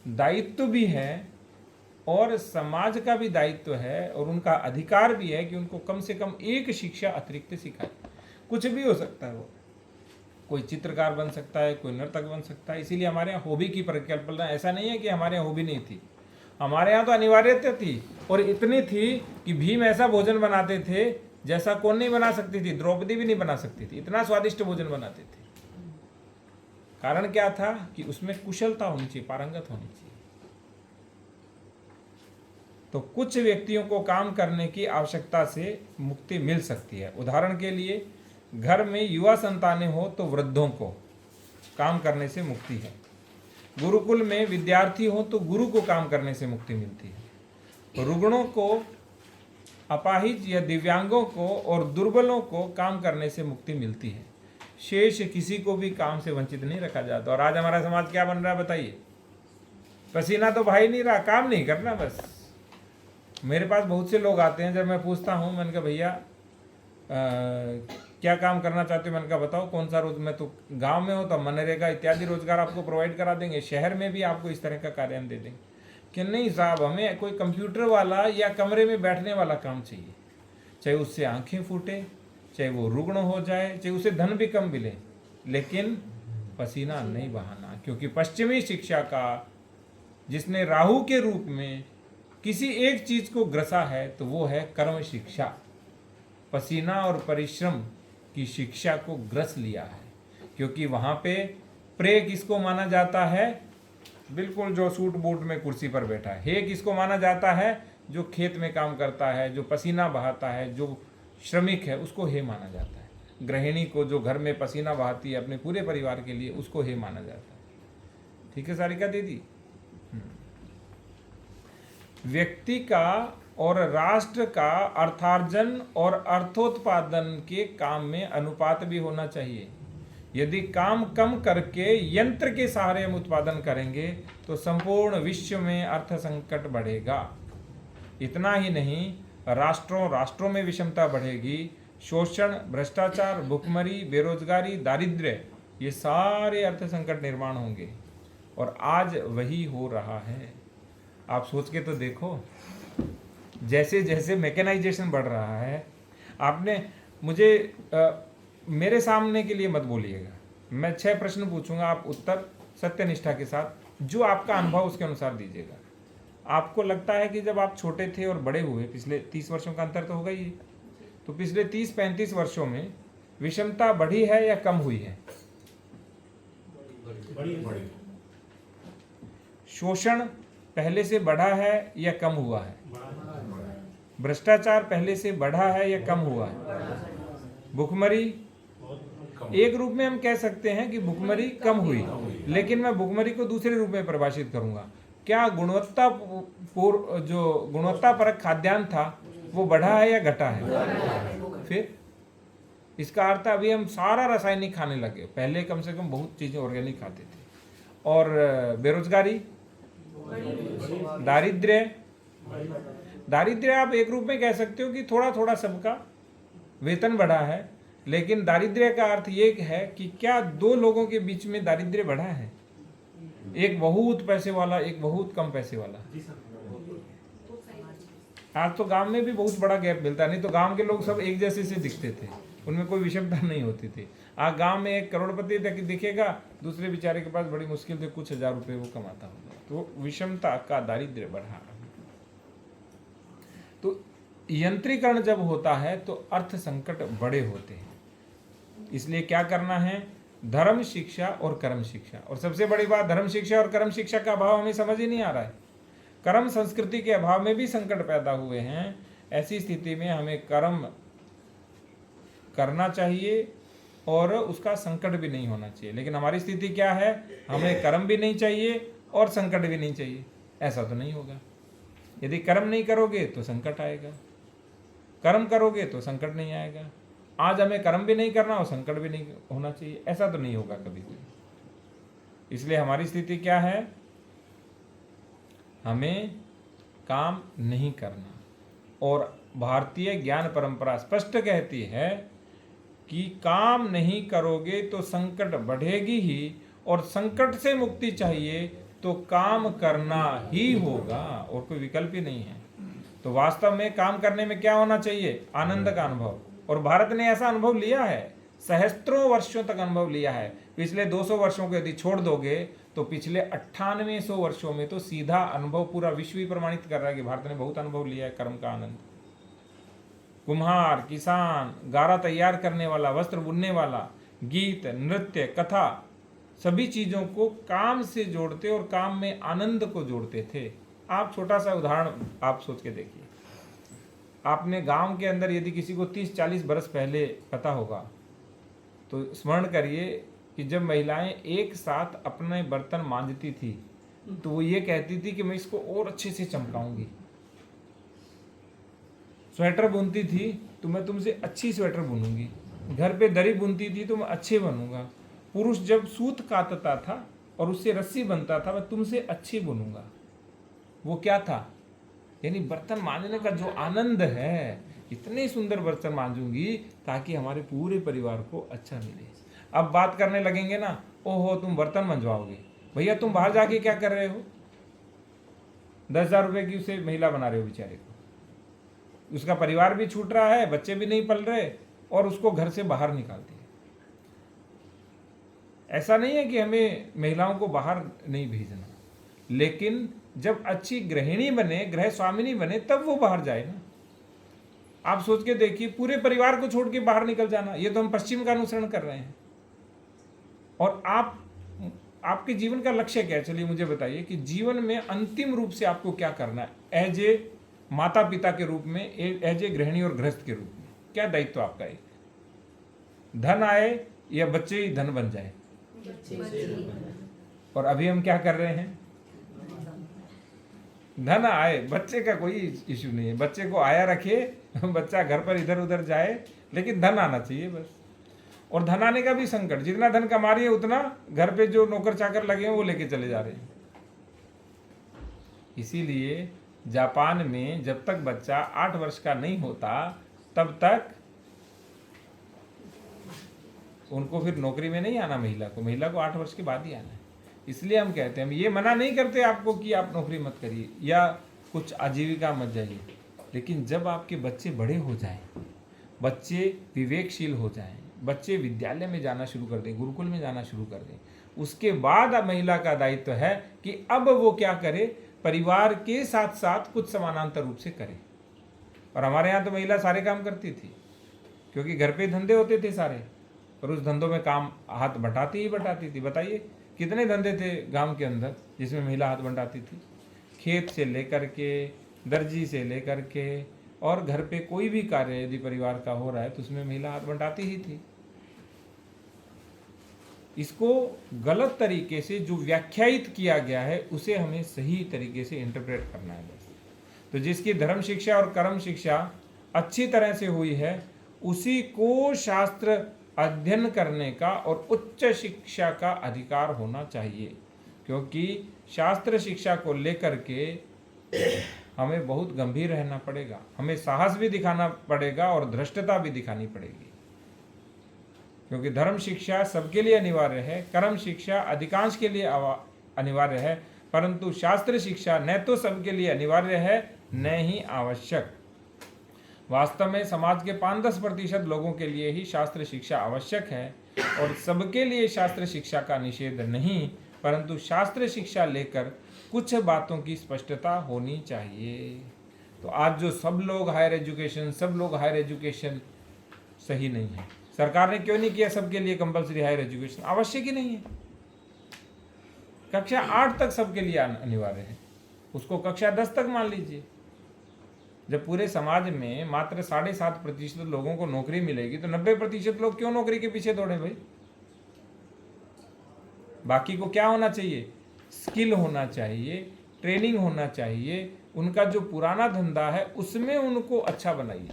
दायित्व भी है, और समाज का भी दायित्व है, और उनका अधिकार भी है कि उनको कम से कम एक शिक्षा अतिरिक्त सिखाए। कुछ भी हो सकता है, वो कोई चित्रकार बन सकता है, कोई नर्तक बन सकता है। इसीलिए हमारे यहाँ हॉबी की परिकल्पना, ऐसा नहीं है कि हमारे यहाँ हॉबी नहीं थी, हमारे यहाँ तो अनिवार्यता थी। और इतनी थी कि भीम ऐसा भोजन बनाते थे जैसा कौन नहीं बना सकती थी, द्रौपदी भी नहीं बना सकती थी, इतना स्वादिष्ट भोजन बनाते थे। कारण क्या था कि उसमें कुशलता होनी चाहिए, पारंगत होनी चाहिए। तो कुछ व्यक्तियों को काम करने की आवश्यकता से मुक्ति मिल सकती है। उदाहरण के लिए घर में युवा संतानें हो तो वृद्धों को काम करने से मुक्ति है। गुरुकुल में विद्यार्थी हो तो गुरु को काम करने से मुक्ति मिलती है। रुग्णों को, अपाहिज या दिव्यांगों को और दुर्बलों को काम करने से मुक्ति मिलती है। शेष किसी को भी काम से वंचित नहीं रखा जाता। और आज हमारा समाज क्या बन रहा है बताइए? पसीना तो भाई नहीं रहा, काम नहीं करना बस। मेरे पास बहुत से लोग आते हैं, जब मैं पूछता हूँ, मैंने कहा भैया क्या काम करना चाहते हो? मैंने कहा बताओ कौन सा रोज। मैं तो गांव में हो तो मनरेगा इत्यादि रोजगार आपको प्रोवाइड करा देंगे, शहर में भी आपको इस तरह का कार्य हम दे देंगे। कि नहीं साहब, हमें कोई कंप्यूटर वाला या कमरे में बैठने वाला काम चाहिए, चाहे उससे आंखें फूटे, चाहे वो रुग्ण हो जाए, चाहे उसे धन भी कम मिले, लेकिन पसीना नहीं बहाना। क्योंकि पश्चिमी शिक्षा का जिसने राहु के रूप में किसी एक चीज को ग्रसा है तो वो है कर्म शिक्षा। पसीना और परिश्रम की शिक्षा को ग्रस लिया है। क्योंकि वहां पे प्रे किसको माना जाता है? बिल्कुल जो सूट बूट में कुर्सी पर बैठा है। हे किसको माना जाता है? जो खेत में काम करता है, जो पसीना बहाता है, जो श्रमिक है, उसको हे माना जाता है। गृहिणी को जो घर में पसीना बहाती है अपने पूरे परिवार के लिए, उसको हे माना जाता है। ठीक है सारिका दीदी? व्यक्ति का और राष्ट्र का अर्थार्जन और अर्थोत्पादन के काम में अनुपात भी होना चाहिए। यदि काम कम करके यंत्र के सहारे हम उत्पादन करेंगे तो संपूर्ण विश्व में अर्थ संकट बढ़ेगा। इतना ही नहीं, राष्ट्रों में विषमता बढ़ेगी। शोषण, भ्रष्टाचार, भुखमरी, बेरोजगारी, दारिद्र्य, ये सारे अर्थ संकट निर्माण होंगे। और आज वही हो रहा है। आप सोच के तो देखो, जैसे जैसे मैकेनाइजेशन बढ़ रहा है। आपने मुझे मेरे सामने के लिए मत बोलिएगा, मैं 6 प्रश्न पूछूंगा, आप उत्तर सत्यनिष्ठा के साथ जो आपका अनुभव उसके अनुसार दीजिएगा। आपको लगता है कि जब आप छोटे थे और बड़े हुए, पिछले 30 वर्षों का अंतर तो होगा ही, तो पिछले 30-35 वर्षों में विषमता बढ़ी है या कम हुई है? बढ़ी। शोषण पहले से बढ़ा है या कम हुआ है? भ्रष्टाचार पहले से बढ़ा है या कम हुआ है? भुखमरी, एक रूप में हम कह सकते हैं कि भुखमरी कम हुई, लेकिन मैं भुखमरी को दूसरे रूप में परिभाषित करूंगा। क्या गुणवत्ता परक खाद्यान्न था वो बढ़ा है या घटा है? फिर इसका अर्थ अभी हम सारा रासायनिक खाने लगे। पहले कम से कम बहुत चीजें ऑर्गेनिक खाते थे। और बेरोजगारी, दारिद्र्य आप एक रूप में कह सकते हो कि थोड़ा थोड़ा सबका वेतन बढ़ा है, लेकिन दारिद्र्य का अर्थ ये है कि क्या दो लोगों के बीच में दारिद्र्य बढ़ा है, एक बहुत पैसे वाला, एक बहुत कम पैसे वाला। आज तो गांव में भी बहुत बड़ा गैप मिलता है, नहीं तो गांव के लोग सब एक जैसे से दिखते थे, उनमें कोई विषमता नहीं होती थी। आज गांव में एक करोड़पति दिखेगा, दूसरे बेचारे के पास बड़ी मुश्किल से कुछ हजार रुपए वो कमाता होगा। तो विषमता का दारिद्र्य बढ़ा। तो यंत्रीकरण जब होता है तो अर्थ संकट बड़े होते हैं। इसलिए क्या करना है? धर्म शिक्षा और कर्म शिक्षा। और सबसे बड़ी बात, धर्म शिक्षा और कर्म शिक्षा का अभाव हमें समझ ही नहीं आ रहा है। कर्म संस्कृति के अभाव में भी संकट पैदा हुए हैं। ऐसी स्थिति में हमें कर्म करना चाहिए और उसका संकट भी नहीं होना चाहिए। लेकिन हमारी स्थिति क्या है? हमें कर्म भी नहीं चाहिए और संकट भी नहीं चाहिए। ऐसा तो नहीं होगा। यदि कर्म नहीं करोगे तो संकट आएगा, कर्म करोगे तो संकट नहीं आएगा। आज हमें कर्म भी नहीं करना और संकट भी नहीं होना चाहिए, ऐसा तो नहीं होगा कभी भी। इसलिए हमारी स्थिति क्या है? हमें काम नहीं करना। और भारतीय ज्ञान परंपरा स्पष्ट कहती है कि काम नहीं करोगे तो संकट बढ़ेगी ही, और संकट से मुक्ति चाहिए तो काम करना ही होगा, और कोई विकल्प ही नहीं है। तो वास्तव में काम करने में क्या होना चाहिए? आनंद का अनुभव। और भारत ने ऐसा अनुभव लिया है, सहस्त्रों वर्षों तक अनुभव लिया है। पिछले 200 वर्षों को यदि छोड़ दोगे तो पिछले 9800 वर्षों में तो सीधा अनुभव पूरा विश्व ही प्रमाणित कर रहा है कि भारत ने बहुत अनुभव लिया है कर्म का आनंद। कुम्हार, किसान, गारा तैयार करने वाला, वस्त्र बुनने वाला, गीत, नृत्य, कथा, सभी चीजों को काम से जोड़ते और काम में आनंद को जोड़ते थे। आप छोटा सा उदाहरण आप सोच के देखिए। आपने गांव के अंदर यदि किसी को 30-40 बरस पहले पता होगा तो स्मरण करिए कि जब महिलाएं एक साथ अपने बर्तन मांजती थी तो वो ये कहती थी कि मैं इसको और अच्छे से चमकाऊंगी। स्वेटर बुनती थी तो मैं तुमसे अच्छी स्वेटर बुनूंगी। घर पे दरी बुनती थी तो मैं अच्छे बनूंगा। पुरुष जब सूत काटता था और उससे रस्सी बनता था, मैं तुमसे अच्छी बुनूंगा। वो क्या था? यानी बर्तन मांजने का जो आनंद है, इतने सुंदर बर्तन मांजूंगी ताकि हमारे पूरे परिवार को अच्छा मिले। अब बात करने लगेंगे ना, ओहो तुम बर्तन मंजवाओगे, भैया तुम बाहर जाके क्या कर रहे हो? 10,000 रुपए की उसे महिला बना रहे हो बेचारे को। उसका परिवार भी छूट रहा है, बच्चे भी नहीं पल रहे और उसको घर से बाहर निकाल दिया। ऐसा नहीं है कि हमें महिलाओं को बाहर नहीं भेजना, लेकिन जब अच्छी गृहिणी बने, गृह स्वामिनी बने, तब वो बाहर जाए ना। आप सोच के देखिए, पूरे परिवार को छोड़ के बाहर निकल जाना, ये तो हम पश्चिम का अनुसरण कर रहे हैं। और आपके जीवन का लक्ष्य क्या है? चलिए मुझे बताइए कि जीवन में अंतिम रूप से आपको क्या करना है? एज ए माता पिता के रूप में, एज ए गृहिणी और गृहस्थ के रूप में क्या दायित्व आपका है? धन आए या बच्चे ही धन बन जाए? और अभी हम क्या कर रहे हैं? धन आए, बच्चे का कोई इश्यू नहीं है, बच्चे को आया रखे, बच्चा घर पर इधर उधर जाए, लेकिन धन आना चाहिए बस। और धन आने का भी संकट, जितना धन कमा रही है उतना घर पे जो नौकर चाकर लगे हैं वो लेके चले जा रहे हैं। इसीलिए जापान में जब तक बच्चा 8 वर्ष का नहीं होता तब तक उनको फिर नौकरी में नहीं आना। महिला को 8 वर्ष के बाद ही आना है। इसलिए हम कहते हैं, हम ये मना नहीं करते आपको कि आप नौकरी मत करिए या कुछ आजीविका मत जाइए, लेकिन जब आपके बच्चे बड़े हो जाएं, बच्चे विवेकशील हो जाएं, बच्चे विद्यालय में जाना शुरू कर दें, गुरुकुल में जाना शुरू कर दें, उसके बाद अब महिला का दायित्व है कि अब वो क्या करे? परिवार के साथ साथ कुछ समानांतर रूप से करे। और हमारे यहाँ तो महिला सारे काम करती थी, क्योंकि घर पे धंधे होते थे सारे, और उस धंधों में काम हाथ बटाती ही बटाती थी। बताइए कितने धंधे थे गांव के अंदर जिसमें महिला हाथ बटाती थी? खेत से लेकर के, दर्जी से लेकर के, और घर पे कोई भी कार्य यदि परिवार का हो रहा है तो उसमें महिला हाथ बंटाती ही थी। इसको गलत तरीके से जो व्याख्यायित किया गया है उसे हमें सही तरीके से इंटरप्रेट करना है बस। तो जिसकी धर्म शिक्षा और कर्म शिक्षा अच्छी तरह से हुई है उसी को शास्त्र अध्ययन करने का और उच्च शिक्षा का अधिकार होना चाहिए, क्योंकि शास्त्र शिक्षा को लेकर के हमें बहुत गंभीर रहना पड़ेगा, हमें साहस भी दिखाना पड़ेगा और धृष्टता भी दिखानी पड़ेगी, क्योंकि धर्म शिक्षा सबके लिए अनिवार्य है, कर्म शिक्षा अधिकांश के लिए अनिवार्य है, परंतु शास्त्र शिक्षा न तो सबके लिए अनिवार्य है न ही आवश्यक। वास्तव में समाज के 5-10% लोगों के लिए ही शास्त्र शिक्षा आवश्यक है और सबके लिए शास्त्र शिक्षा का निषेध नहीं, परंतु शास्त्र शिक्षा लेकर कुछ बातों की स्पष्टता होनी चाहिए। तो आज जो सब लोग हायर एजुकेशन सही नहीं है। सरकार ने क्यों नहीं किया सबके लिए कंपलसरी हायर एजुकेशन? आवश्यक ही नहीं है। कक्षा 8 तक सबके लिए अनिवार्य है, उसको कक्षा 10 तक मान लीजिए। जब पूरे समाज में मात्र 7.5% लोगों को नौकरी मिलेगी तो 90% लोग क्यों नौकरी के पीछे दौड़े भाई? बाकी को क्या होना चाहिए? स्किल होना चाहिए, ट्रेनिंग होना चाहिए, उनका जो पुराना धंधा है उसमें उनको अच्छा बनाइए।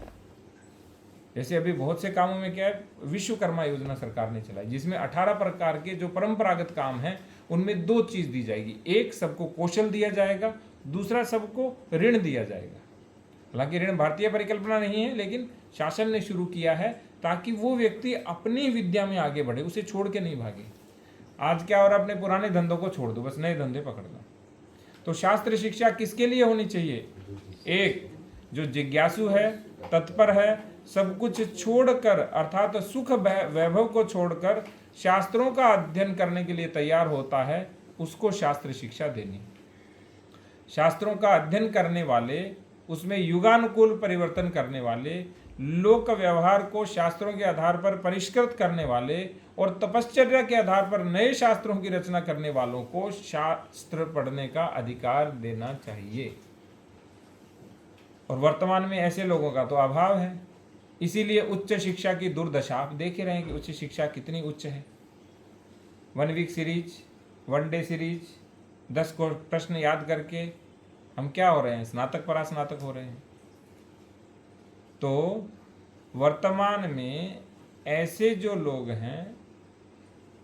जैसे अभी बहुत से कामों में क्या है, विश्वकर्मा योजना सरकार ने चलाई, जिसमें 18 प्रकार के जो परंपरागत काम हैं उनमें 2 चीज दी जाएगी। एक, सबको कौशल दिया जाएगा, दूसरा सबको ऋण दिया जाएगा। हालांकि ऋण भारतीय परिकल्पना नहीं है, लेकिन शासन ने शुरू किया है ताकि वो व्यक्ति अपनी विद्या में आगे बढ़े, उसे छोड़ के नहीं भागे। आज क्या हो रहा है, अपने पुराने धंधों को छोड़ दो, बस नए धंधे पकड़ लो। तो शास्त्र शिक्षा किसके लिए होनी चाहिए? एक, जो जिज्ञासु है, तत्पर है, सब कुछ छोड़कर अर्थात तो सुख वैभव को छोड़कर शास्त्रों का अध्ययन करने के लिए तैयार होता है, उसको शास्त्र शिक्षा देनी। शास्त्रों का अध्ययन करने वाले, उसमें युगानुकूल परिवर्तन करने वाले, लोक व्यवहार को शास्त्रों के आधार पर परिष्कृत करने वाले और तपश्चर्या के आधार पर नए शास्त्रों की रचना करने वालों को शास्त्र पढ़ने का अधिकार देना चाहिए। और वर्तमान में ऐसे लोगों का तो अभाव है। इसीलिए उच्च शिक्षा की दुर्दशा आप देख ही रहे हैं कि उच्च शिक्षा कितनी उच्च है। 1 वीक सीरीज, 1 डे सीरीज, 10 को प्रश्न याद करके हम क्या हो रहे हैं, स्नातक परास्नातक हो रहे हैं। तो वर्तमान में ऐसे जो लोग हैं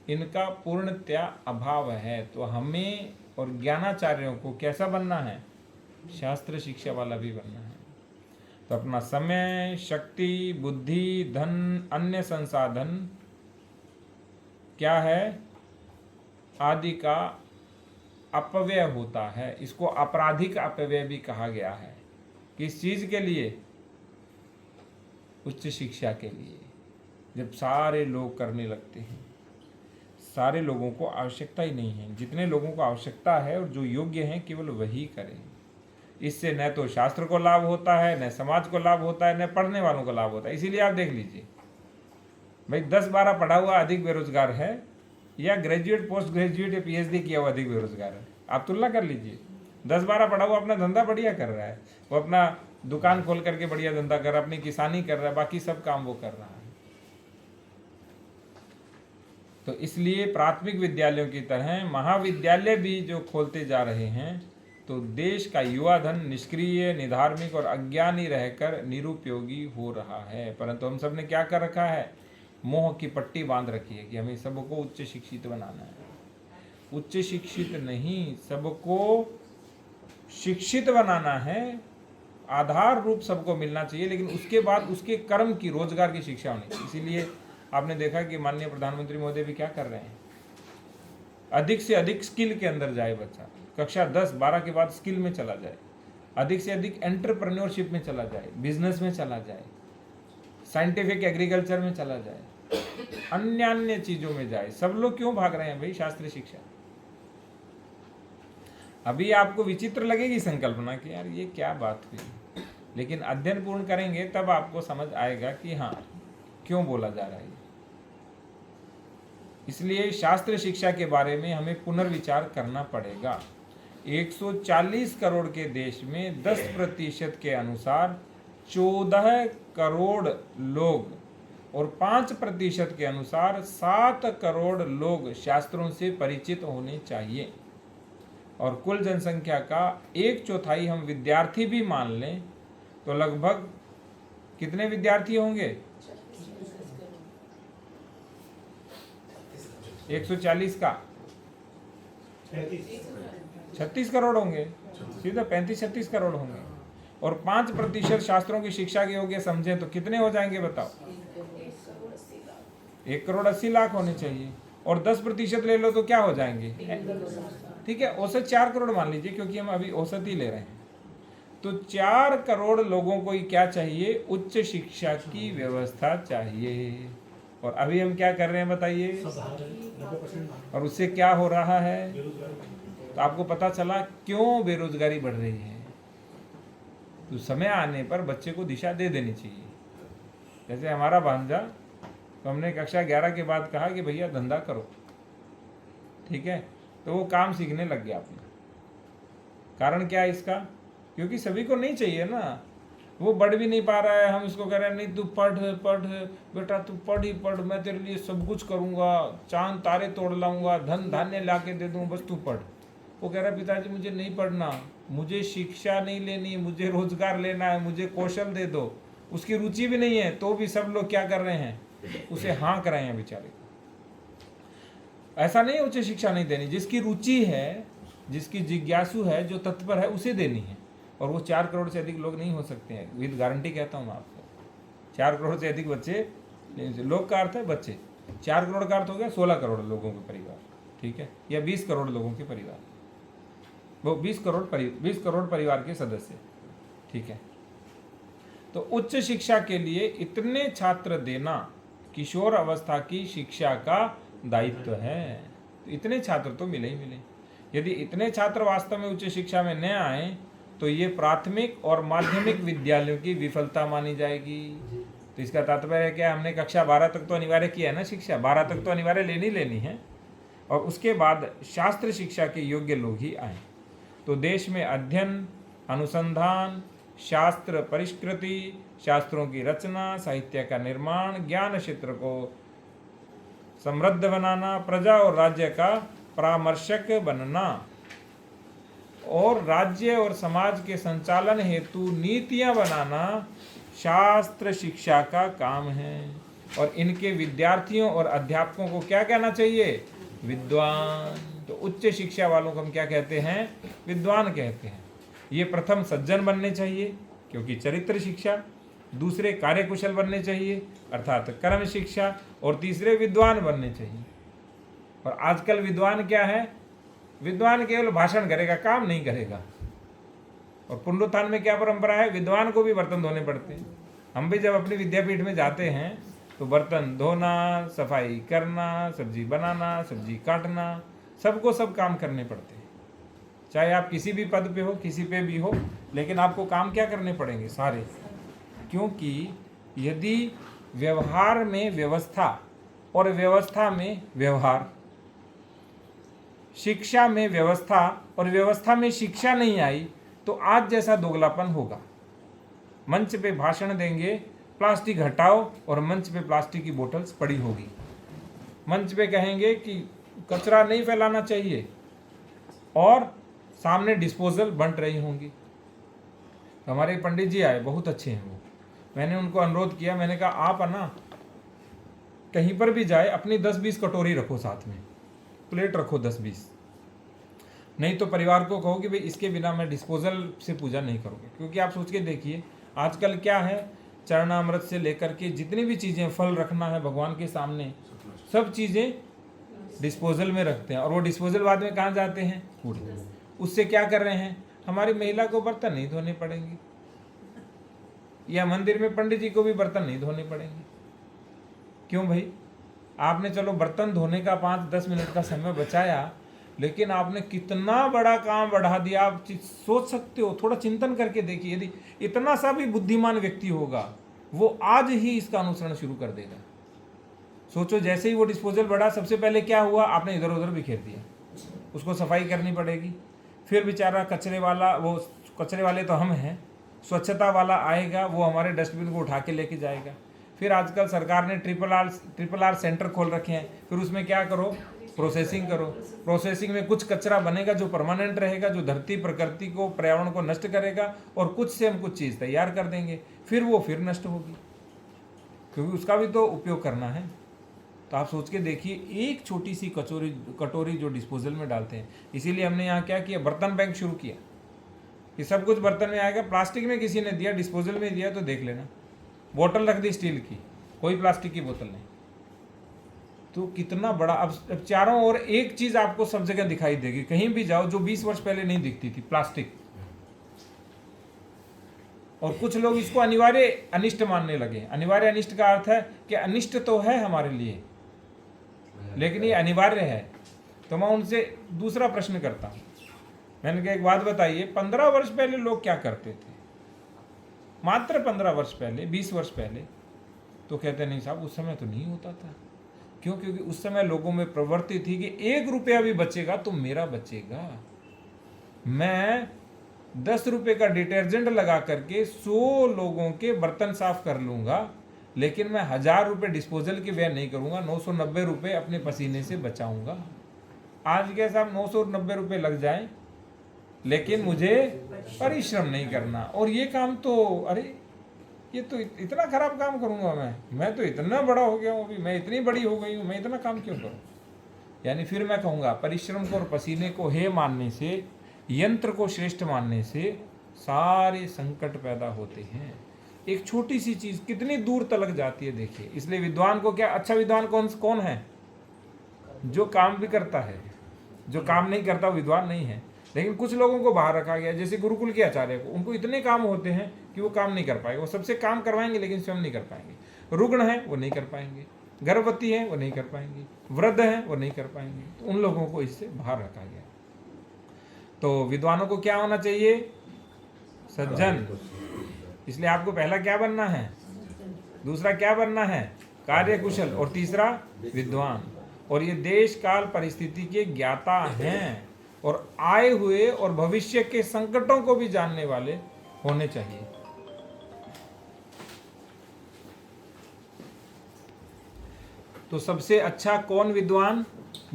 इनका पूर्णतया अभाव है। तो हमें और ज्ञानाचार्यों को कैसा बनना है? शास्त्र शिक्षा वाला भी बनना है। तो अपना समय, शक्ति, बुद्धि, धन, अन्य संसाधन क्या है, आदि का अपव्यय होता है। इसको आपराधिक अपव्यय भी कहा गया है। किस चीज के लिए? उच्च शिक्षा के लिए। जब सारे लोग करने लगते हैं, सारे लोगों को आवश्यकता ही नहीं है, जितने लोगों को आवश्यकता है और जो योग्य हैं केवल वही करें। इससे न तो शास्त्र को लाभ होता है, न समाज को लाभ होता है, न पढ़ने वालों को लाभ होता है। इसीलिए आप देख लीजिए भाई, 10-12 पढ़ा हुआ अधिक बेरोजगार है या ग्रेजुएट, पोस्ट ग्रेजुएट या पीएचडी किया हुआ अधिक बेरोजगार है। आप तुलना कर लीजिए। 10-12 पढ़ा हुआ अपना धंधा बढ़िया कर रहा है, वो अपना दुकान खोल करके बढ़िया धंधा कर रहा है, अपनी किसानी कर रहा है, बाकी सब काम वो कर रहा है। तो इसलिए प्राथमिक विद्यालयों की तरह महाविद्यालय भी जो खोलते जा रहे हैं, तो देश का युवा धन निष्क्रिय, निधार्मिक और अज्ञानी रहकर निरुपयोगी हो रहा है। परंतु हम सब ने क्या कर रखा है? मोह की पट्टी बांध रखी है कि हमें सबको उच्च शिक्षित बनाना है। उच्च शिक्षित नहीं, सबको शिक्षित बनाना है। आधार रूप सबको मिलना चाहिए, लेकिन उसके बाद उसके कर्म की, रोजगार की शिक्षा होनी चाहिए। इसीलिए आपने देखा कि माननीय प्रधानमंत्री महोदय भी क्या कर रहे हैं, अधिक से अधिक स्किल के अंदर जाए बच्चा, कक्षा 10-12 के बाद स्किल में चला जाए, अधिक से अधिक एंटरप्रेन्योरशिप में चला जाए, बिजनेस में चला जाए, साइंटिफिक एग्रीकल्चर में चला जाए, अन्य चीजों में जाए। सब लोग क्यों भाग रहे हैं भाई शास्त्रीय शिक्षा? अभी आपको विचित्र लगेगी संकल्पना कि यार ये क्या बात हुई, लेकिन अध्ययन पूर्ण करेंगे तब आपको समझ आएगा कि हाँ क्यों बोला जा रहा है। इसलिए शास्त्र शिक्षा के बारे में हमें पुनर्विचार करना पड़ेगा। 140 करोड़ के देश में 10% के अनुसार 14 करोड़ लोग और 5% के अनुसार 7 करोड़ लोग शास्त्रों से परिचित होने चाहिए। और कुल जनसंख्या का 1/4 हम विद्यार्थी भी मान लें तो लगभग कितने विद्यार्थी होंगे? 140 का 36 करोड़ होंगे, सीधा 35-36 करोड़ होंगे। और 5% शास्त्रों की शिक्षा के योग्य समझें तो कितने हो जाएंगे बताओ? 1,80,00,000 होने चाहिए। और 10% ले लो तो क्या हो जाएंगे? ठीक है, औसत 4 करोड़ मान लीजिए, क्योंकि हम अभी औसत ही ले रहे हैं। तो 4 करोड़ लोगों को क्या चाहिए? उच्च शिक्षा की व्यवस्था चाहिए। और अभी हम क्या कर रहे हैं बताइए? और उससे क्या हो रहा है? तो आपको पता चला क्यों बेरोजगारी बढ़ रही है। तो समय आने पर बच्चे को दिशा दे देनी चाहिए। जैसे हमारा भांजा, तो हमने कक्षा 11 के बाद कहा कि भैया धंधा करो, ठीक है, तो वो काम सीखने लग गया अपना। कारण क्या है इसका? क्योंकि सभी को नहीं चाहिए ना, वो बढ़ भी नहीं पा रहा है। हम इसको कह रहे हैं नहीं तू पढ़ पढ़ बेटा, तू पढ़ ही पढ़, मैं तेरे लिए सब कुछ करूँगा, चांद तारे तोड़ लाऊंगा, धन धान्य ला के दे दूँ, बस तू पढ़। वो कह रहा है पिताजी मुझे नहीं पढ़ना, मुझे शिक्षा नहीं लेनी, मुझे रोजगार लेना है, मुझे कौशल दे दो। उसकी रुचि भी नहीं है, तो भी सब लोग क्या कर रहे हैं? उसे हाँ कर रहे हैं बेचारे को। ऐसा नहीं उच्च शिक्षा नहीं देनी, जिसकी रुचि है, जिसकी जिज्ञासु है, जो तत्पर है, उसे देनी है। और वो 4 करोड़ से अधिक लोग नहीं हो सकते हैं, विद गारंटी कहता हूँ मैं आपको। 4 करोड़ से अधिक बच्चे, लोग का अर्थ है बच्चे, 4 करोड़ का अर्थ हो गया 16 करोड़ लोगों के परिवार, ठीक है, या 20 करोड़ लोगों के परिवार, वो 20 करोड़ परिवार के सदस्य, ठीक है। तो उच्च शिक्षा के लिए इतने छात्र देना किशोर अवस्था की शिक्षा का दायित्व है। तो इतने छात्र तो मिले ही मिले। यदि इतने छात्र वास्तव में उच्च शिक्षा में न आए तो ये प्राथमिक और माध्यमिक विद्यालयों की विफलता मानी जाएगी। तो इसका तात्पर्य क्या? हमने कक्षा 12 तक तो अनिवार्य किया है ना, शिक्षा 12 तक तो अनिवार्य लेनी है, और उसके बाद शास्त्र शिक्षा के योग्य लोग ही आए। तो देश में अध्ययन, अनुसंधान, शास्त्र परिष्कृति, शास्त्रों की रचना, साहित्य का निर्माण, ज्ञान क्षेत्र को समृद्ध बनाना, प्रजा और राज्य का परामर्शक बनना, और राज्य और समाज के संचालन हेतु नीतियां बनाना शास्त्र शिक्षा का काम है। और इनके विद्यार्थियों और अध्यापकों को क्या कहना चाहिए? विद्वान। तो उच्च शिक्षा वालों को हम क्या कहते हैं? विद्वान कहते हैं। ये प्रथम सज्जन बनने चाहिए क्योंकि चरित्र शिक्षा, दूसरे कार्यकुशल बनने चाहिए अर्थात कर्म शिक्षा, और तीसरे विद्वान बनने चाहिए। और आजकल विद्वान क्या है? विद्वान केवल भाषण करेगा, काम नहीं करेगा। और पुनरुत्थान में क्या परंपरा है? विद्वान को भी बर्तन धोने पड़ते हैं। हम भी जब अपनी विद्यापीठ में जाते हैं तो बर्तन धोना, सफाई करना, सब्जी बनाना, सब्जी काटना, सबको सब काम करने पड़ते हैं। चाहे आप किसी भी पद पे हो, किसी पे भी हो, लेकिन आपको काम क्या करने पड़ेंगे? सारे। क्योंकि यदि व्यवहार में व्यवस्था और व्यवस्था में व्यवहार, शिक्षा में व्यवस्था और व्यवस्था में शिक्षा नहीं आई तो आज जैसा दोगलापन होगा। मंच पे भाषण देंगे, प्लास्टिक हटाओ, और मंच पे प्लास्टिक की बोतल्स पड़ी होगी। मंच पे कहेंगे कि कचरा नहीं फैलाना चाहिए, और सामने डिस्पोजल बंट रही होंगी। तो हमारे पंडित जी आए, बहुत अच्छे हैं वो। मैंने उनको अनुरोध किया, मैंने कहा आप ना कहीं पर भी जाए अपनी 10-20 कटोरी रखो, साथ में प्लेट रखो 10-20, नहीं तो परिवार को कहो कि भाई इसके बिना मैं डिस्पोजल से पूजा नहीं करूँगा। क्योंकि आप सोच के देखिए आजकल क्या है, चरणामृत से लेकर के जितनी भी चीज़ें, फल रखना है भगवान के सामने, सब चीज़ें डिस्पोजल में रखते हैं, और वो डिस्पोजल बाद में कहाँ जाते हैं? कूड़े। उससे क्या कर रहे हैं? हमारी महिला को बर्तन नहीं धोने पड़ेंगे, या मंदिर में पंडित जी को भी बर्तन नहीं धोने पड़ेंगे। क्यों भाई? आपने चलो बर्तन धोने का 5-10 मिनट का समय बचाया, लेकिन आपने कितना बड़ा काम बढ़ा दिया। आप सोच सकते हो, थोड़ा चिंतन करके देखिए। यदि इतना सा भी बुद्धिमान व्यक्ति होगा, वो आज ही इसका अनुसरण शुरू कर देगा। सोचो, जैसे ही वो डिस्पोजल बढ़ा, सबसे पहले क्या हुआ? आपने इधर उधर बिखेर दिया, उसको सफाई करनी पड़ेगी। फिर बेचारा कचरे वाला, वो कचरे वाले तो हम हैं, स्वच्छता वाला आएगा, वो हमारे डस्टबिन को उठा के लेके जाएगा। फिर आजकल सरकार ने ट्रिपल आर सेंटर खोल रखे हैं, फिर उसमें क्या करो, प्रोसेसिंग करो। प्रोसेसिंग में कुछ कचरा बनेगा जो परमानेंट रहेगा, जो धरती प्रकृति को पर्यावरण को नष्ट करेगा, और कुछ से हम कुछ चीज़ तैयार कर देंगे, फिर वो फिर नष्ट होगी, क्योंकि उसका भी तो उपयोग करना है। तो आप सोच के देखिए, एक छोटी सी कटोरी जो डिस्पोजल में डालते हैं। इसीलिए हमने यहाँ क्या किया, बर्तन बैंक शुरू किया कि सब कुछ बर्तन में आएगा। प्लास्टिक में किसी ने दिया, डिस्पोजल में दिया तो देख लेना। बोतल रख दी स्टील की, कोई प्लास्टिक की बोतल नहीं। तो कितना बड़ा, अब चारों ओर एक चीज आपको सब जगह दिखाई देगी, कहीं भी जाओ, जो 20 वर्ष पहले नहीं दिखती थी, प्लास्टिक। और कुछ लोग इसको अनिवार्य अनिष्ट मानने लगे। अनिवार्य अनिष्ट का अर्थ है कि अनिष्ट तो है हमारे लिए, लेकिन ये अनिवार्य है। तो मैं उनसे दूसरा प्रश्न करता हूं, मैंने कहा एक बात बताइए, 15 वर्ष पहले लोग क्या करते थे, मात्र 15 वर्ष पहले, 20 वर्ष पहले? तो कहते नहीं साहब, उस समय तो नहीं होता था। क्यों? क्योंकि उस समय लोगों में प्रवृत्ति थी कि 1 रुपया भी बचेगा तो मेरा बचेगा। मैं 10 रुपये का डिटर्जेंट लगा करके 100 लोगों के बर्तन साफ कर लूंगा, लेकिन मैं 1000 रुपये डिस्पोजल के व्यय नहीं करूंगा, 990 रुपये अपने पसीने से बचाऊंगा। आज के साहब 990 रुपये लग जाए, लेकिन मुझे परिश्रम नहीं करना। और ये काम तो, अरे ये तो इतना खराब काम करूंगा मैं तो इतना बड़ा हो गया हूँ, अभी मैं इतनी बड़ी हो गई हूँ, मैं इतना काम क्यों करूँ? यानी फिर मैं कहूँगा, परिश्रम को और पसीने को हे मानने से, यंत्र को श्रेष्ठ मानने से सारे संकट पैदा होते हैं। एक छोटी सी चीज कितनी दूर तलक जाती है, देखिए। इसलिए विद्वान को क्या, अच्छा विद्वान कौन है? जो काम भी करता है। जो काम नहीं करता विद्वान नहीं है। लेकिन कुछ लोगों को बाहर रखा गया, जैसे गुरुकुल के आचार्य को, उनको इतने काम होते हैं कि वो काम नहीं कर पाएंगे। वो सबसे काम करवाएंगे लेकिन स्वयं नहीं कर पाएंगे। रुग्ण है वो नहीं कर पाएंगे, गर्भवती है वो नहीं कर पाएंगे, वृद्ध है वो नहीं कर पाएंगे। तो उन लोगों को इससे बाहर रखा गया। तो विद्वानों को क्या होना चाहिए? सज्जन। इसलिए आपको पहला क्या बनना है, दूसरा क्या बनना है? कार्यकुशल, और तीसरा विद्वान। और ये देश काल परिस्थिति के ज्ञाता हैं, और आए हुए और भविष्य के संकटों को भी जानने वाले होने चाहिए। तो सबसे अच्छा कौन विद्वान?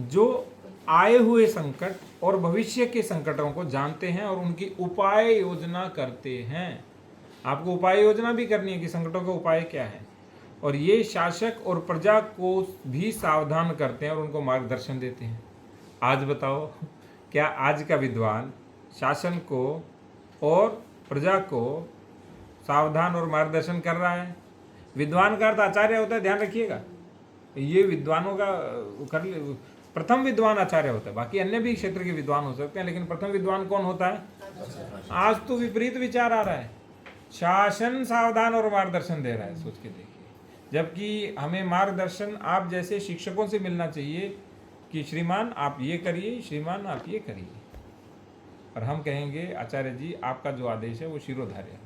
जो आए हुए संकट और भविष्य के संकटों को जानते हैं और उनकी उपाय योजना करते हैं। आपको उपाय योजना भी करनी है कि संकटों का उपाय क्या है। और ये शासक और प्रजा को भी सावधान करते हैं और उनको मार्गदर्शन देते हैं। आज बताओ, क्या आज का विद्वान शासन को और प्रजा को सावधान और मार्गदर्शन कर रहा है? विद्वान का अर्थ आचार्य होता है, ध्यान रखिएगा। ये विद्वानों का प्रथम विद्वान आचार्य होता है। बाकी अन्य भी क्षेत्र के विद्वान हो सकते हैं, लेकिन प्रथम विद्वान कौन होता है? आज तो विपरीत विचार आ रहा है। शासन सावधान और मार्गदर्शन दे रहा है, सोच के देखिए। जबकि हमें मार्गदर्शन आप जैसे शिक्षकों से मिलना चाहिए कि श्रीमान आप ये करिए, श्रीमान आप ये करिए। और हम कहेंगे आचार्य जी आपका जो आदेश है वो शिरोधार्य है।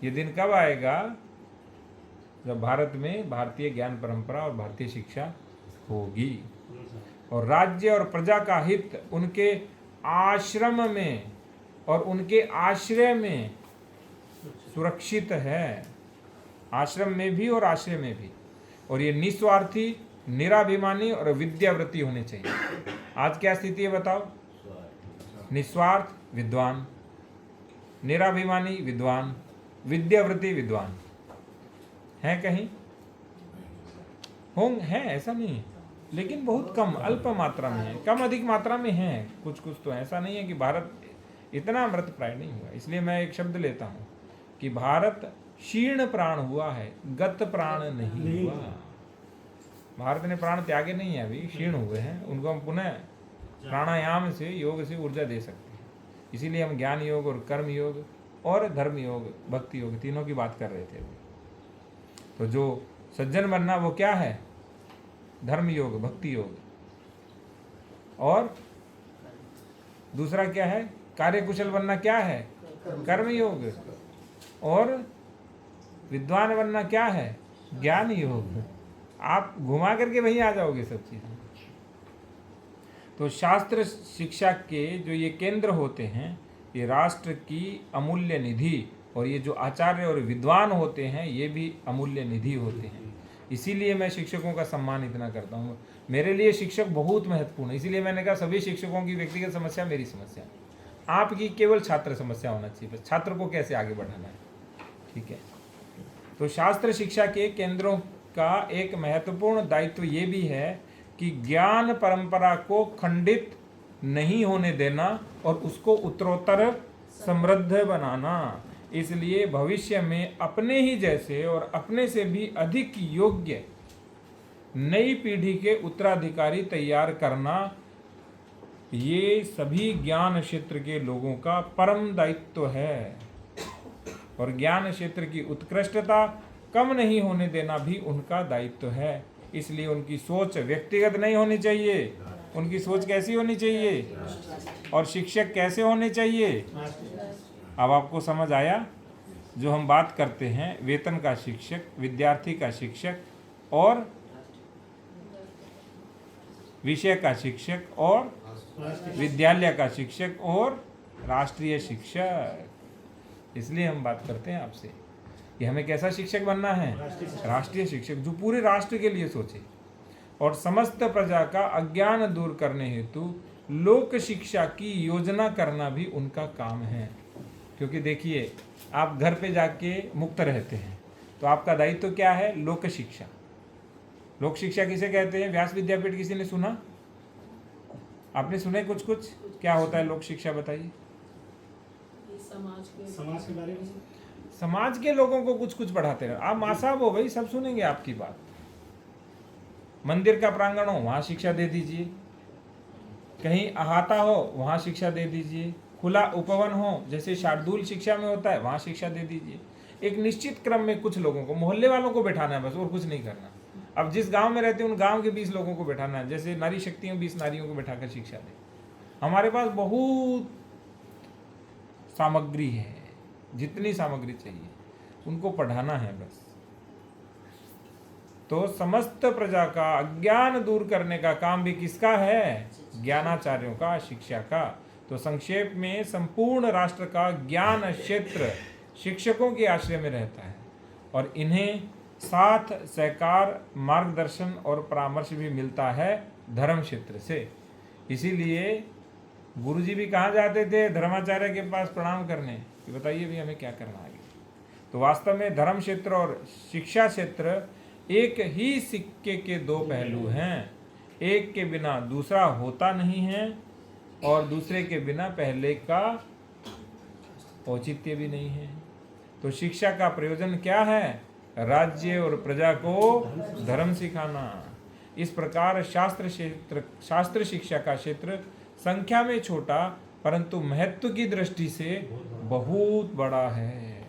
ये दिन कब आएगा? जब भारत में भारतीय ज्ञान परंपरा और भारतीय शिक्षा होगी, और राज्य और प्रजा का हित उनके आश्रम में और उनके आश्रय में सुरक्षित है। आश्रम में भी और आश्रय में भी। और ये निस्वार्थी, निराभिमानी और विद्यावृत्ति होने चाहिए। आज क्या स्थिति है बताओ? निस्वार्थ विद्वान, निराभिमानी विद्वान, विद्यावृत्ति विद्वान है कहीं? होंगे, हैं, ऐसा नहीं है, लेकिन बहुत कम, अल्प मात्रा में है। कम अधिक मात्रा में है, कुछ कुछ तो। ऐसा नहीं है कि भारत इतना अमृत प्राय नहीं हुआ। इसलिए मैं एक शब्द लेता हूँ कि भारत क्षीण प्राण हुआ है, गत प्राण नहीं हुआ। भारत ने प्राण त्यागे नहीं है, अभी क्षीण हुए हैं। उनको हम पुनः प्राणायाम से, योग से ऊर्जा दे सकते हैं। इसीलिए हम ज्ञान योग और कर्म योग और धर्म योग, भक्ति योग, तीनों की बात कर रहे थे। तो जो सज्जन बनना वो क्या है? धर्म योग, भक्ति योग। और दूसरा क्या है? कार्यकुशल बनना क्या है? कर्म योग। और विद्वान बनना क्या है? ज्ञान योग। आप घुमा करके वहीं आ जाओगे सब चीजें। तो शास्त्र शिक्षा के जो ये केंद्र होते हैं, ये राष्ट्र की अमूल्य निधि और ये जो आचार्य और विद्वान होते हैं ये भी अमूल्य निधि होते हैं। इसीलिए मैं शिक्षकों का सम्मान इतना करता हूँ। मेरे लिए शिक्षक बहुत महत्वपूर्ण है। इसीलिए मैंने कहा सभी शिक्षकों की व्यक्तिगत समस्या मेरी समस्या, आपकी केवल छात्र समस्या होना चाहिए, बस छात्र को कैसे आगे बढ़ाना है। ठीक है, तो शास्त्र शिक्षा के केंद्रों का एक महत्वपूर्ण दायित्व ये भी है कि ज्ञान परंपरा को खंडित नहीं होने देना और उसको उत्तरोत्तर समृद्ध बनाना। इसलिए भविष्य में अपने ही जैसे और अपने से भी अधिक योग्य नई पीढ़ी के उत्तराधिकारी तैयार करना ये सभी ज्ञान क्षेत्र के लोगों का परम दायित्व है। और ज्ञान क्षेत्र की उत्कृष्टता कम नहीं होने देना भी उनका दायित्व है। इसलिए उनकी सोच व्यक्तिगत नहीं होनी चाहिए। उनकी सोच कैसी होनी चाहिए और शिक्षक कैसे होने चाहिए? अब आपको समझ आया? जो हम बात करते हैं वेतन का शिक्षक, विद्यार्थी का शिक्षक और विषय का शिक्षक और विद्यालय का शिक्षक और राष्ट्रीय शिक्षक। इसलिए हम बात करते हैं आपसे कि हमें कैसा शिक्षक बनना है? राष्ट्रीय शिक्षक, जो पूरे राष्ट्र के लिए सोचे और समस्त प्रजा का अज्ञान दूर करने हेतु लोक शिक्षा की योजना करना भी उनका काम है। क्योंकि देखिए, आप घर पे जाके मुक्त रहते हैं तो आपका दायित्व क्या है? लोक शिक्षा। लोक शिक्षा किसे कहते हैं? व्यास विद्यापीठ किसी ने सुना? आपने सुने कुछ? क्या होता है लोक शिक्षा, बताइए। समाज के बारे में, समाज के लोगों को कुछ पढ़ाते रहे। आप माँ साहब हो भाई, सब सुनेंगे आपकी बात। मंदिर का प्रांगण हो वहाँ शिक्षा दे दीजिए, कहीं अहाता हो वहाँ शिक्षा दे दीजिए, खुला उपवन हो जैसे शार्दूल शिक्षा में होता है वहाँ शिक्षा दे दीजिए। एक निश्चित क्रम में कुछ लोगों को, मोहल्ले वालों को बैठाना है बस, और कुछ नहीं करना। अब जिस गांव में रहते हैं उन गांव के 20 लोगों को बैठाना है। जैसे नारी शक्ति में 20 नारियों को बैठाकर शिक्षा दे। हमारे पास बहुत सामग्री है, जितनी सामग्री चाहिए उनको पढ़ाना है बस। तो समस्त प्रजा का अज्ञान दूर करने का काम भी किसका है? ज्ञानाचार्यों का, शिक्षा का। तो संक्षेप में संपूर्ण राष्ट्र का ज्ञान क्षेत्र शिक्षकों के आश्रय में रहता है और इन्हें साथ सहकार, मार्गदर्शन और परामर्श भी मिलता है धर्म क्षेत्र से। इसीलिए गुरुजी भी कहाँ जाते थे? धर्माचार्य के पास प्रणाम करने कि बताइए भी हमें क्या करना आगे। तो वास्तव में धर्म क्षेत्र और शिक्षा क्षेत्र एक ही सिक्के के दो पहलू हैं। एक के बिना दूसरा होता नहीं है और दूसरे के बिना पहले का औचित्य भी नहीं है। तो शिक्षा का प्रयोजन क्या है? राज्य और प्रजा को धर्म सिखाना। इस प्रकार शास्त्र शिक्षा का क्षेत्र संख्या में छोटा परंतु महत्व की दृष्टि से बहुत बड़ा है।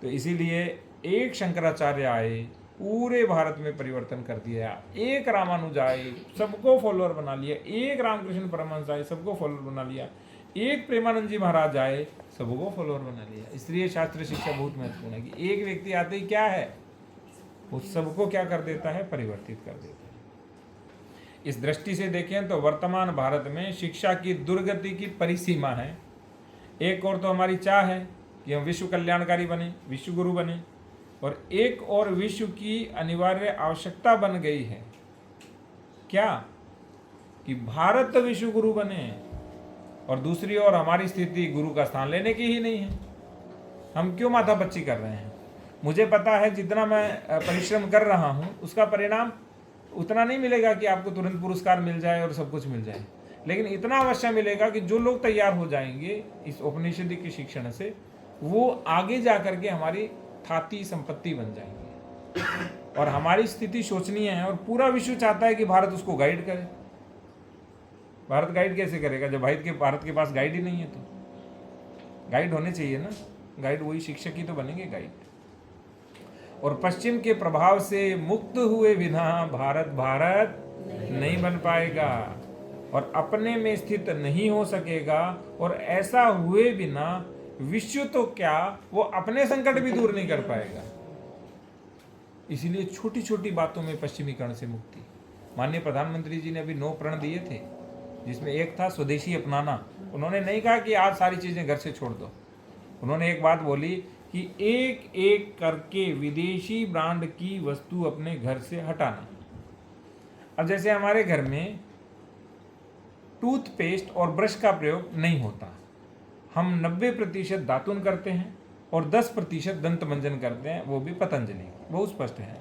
तो इसीलिए एक शंकराचार्य आए, पूरे भारत में परिवर्तन कर दिया। एक रामानुज आए, सबको फॉलोअर बना लिया। एक रामकृष्ण परमहंस आए, सबको फॉलोअर बना लिया। एक प्रेमानंद जी महाराज आए, सबको फॉलोअर बना लिया। इसलिए शास्त्र शिक्षा बहुत महत्वपूर्ण है कि एक व्यक्ति आते ही क्या है, उस सबको क्या कर देता है? परिवर्तित कर देता है। इस दृष्टि से देखें तो वर्तमान भारत में शिक्षा की दुर्गति की परिसीमा है। एक और तो हमारी चाह है कि हम विश्व कल्याणकारी बने, विश्व गुरु बने, और एक और विश्व की अनिवार्य आवश्यकता बन गई है क्या? कि भारत विश्व गुरु बने। और दूसरी ओर हमारी स्थिति गुरु का स्थान लेने की ही नहीं है। हम क्यों माथापच्ची कर रहे हैं? मुझे पता है जितना मैं परिश्रम कर रहा हूँ उसका परिणाम उतना नहीं मिलेगा कि आपको तुरंत पुरस्कार मिल जाए और सब कुछ मिल जाए, लेकिन इतना अवश्य मिलेगा कि जो लोग तैयार हो जाएंगे इस औपनिषदिक के शिक्षण से, वो आगे जा करके हमारी थाती संपत्ति बन जाएंगे। और हमारी स्थिति शोचनीय है और पूरा विश्व चाहता है कि भारत उसको गाइड करे। भारत गाइड कैसे करेगा जब भारत के पास गाइड ही नहीं है? तो गाइड होने चाहिए ना। गाइड वही शिक्षक ही तो बनेंगे गाइड। और पश्चिम के प्रभाव से मुक्त हुए बिना भारत नहीं बन पाएगा और अपने में स्थित नहीं हो सकेगा। और ऐसा हुए बिना विश्व तो क्या, वो अपने संकट भी दूर नहीं कर पाएगा। इसीलिए छोटी छोटी बातों में पश्चिमीकरण से मुक्ति। माननीय प्रधानमंत्री जी ने अभी 9 प्रण दिए थे, जिसमें एक था स्वदेशी अपनाना। उन्होंने नहीं कहा कि आज सारी चीज़ें घर से छोड़ दो। उन्होंने एक बात बोली कि एक एक करके विदेशी ब्रांड की वस्तु अपने घर से हटाना। अब जैसे हमारे घर में टूथपेस्ट और ब्रश का प्रयोग नहीं होता, हम 90% दातुन करते हैं और 10% दंत मंजन करते हैं, वो भी पतंजलि, बहुत स्पष्ट है,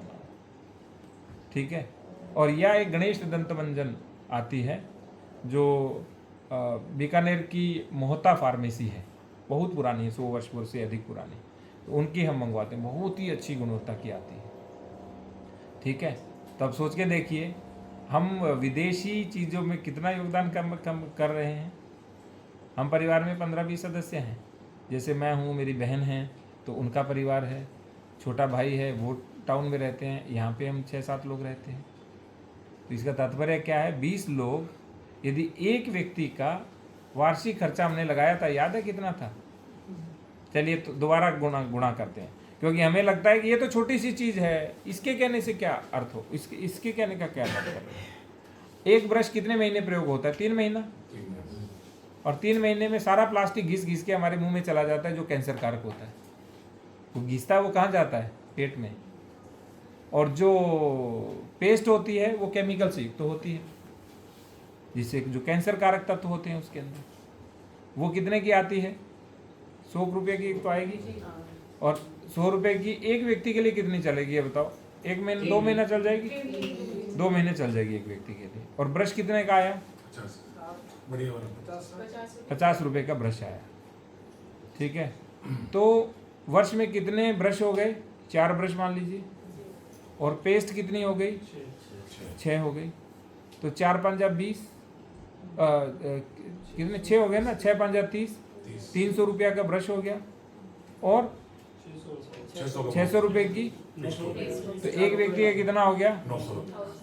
ठीक है। और यह एक गणेश दंत मंजन आती है जो बीकानेर की मोहता फार्मेसी है, बहुत पुरानी है, 100 वर्ष से अधिक पुरानी, तो उनकी हम मंगवाते हैं, बहुत ही अच्छी गुणवत्ता की आती है, ठीक है। तब सोच के देखिए हम विदेशी चीज़ों में कितना योगदान कम कर रहे हैं। हम परिवार में 15-20 सदस्य हैं, जैसे मैं हूँ, मेरी बहन है, तो उनका परिवार है, छोटा भाई है, वो टाउन में रहते हैं, यहाँ पे हम 6-7 लोग रहते हैं। तो इसका तात्पर्य क्या है, 20 लोग, यदि एक व्यक्ति का वार्षिक खर्चा हमने लगाया था, याद है कितना था? चलिए तो दोबारा गुणा करते हैं, क्योंकि हमें लगता है कि ये तो छोटी सी चीज़ है, इसके कहने से क्या अर्थ हो, इसके कहने का क्या मतलब है। एक ब्रश कितने महीने प्रयोग होता है? 3 महीना। और 3 महीने में सारा प्लास्टिक घिस के हमारे मुंह में चला जाता है, जो कैंसर कारक होता है। वो घिसता है, वो कहाँ जाता है? पेट में। और जो पेस्ट होती है वो केमिकल से युक्त तो होती है, जिससे जो कैंसर कारक तत्व होते हैं उसके अंदर। वो कितने की आती है? 100 रुपये की तो आएगी। और 100 रुपये की एक व्यक्ति के लिए कितनी चलेगी ये बताओ? 1 महीने, 2 महीना चल जाएगी? 2 महीने चल जाएगी एक व्यक्ति के लिए। और ब्रश कितने का आया? 50 रुपये का ब्रश आया, ठीक है। तो वर्ष में कितने ब्रश हो गए? 4 ब्रश मान लीजिए। और पेस्ट कितनी हो गई? 6 हो गई। तो 4 पंजा 20, कितने 6 हो गए ना, 6 पंजा 30, 300 रुपया का ब्रश हो गया। और 600 रुपये की, तो एक व्यक्ति का कितना हो गया?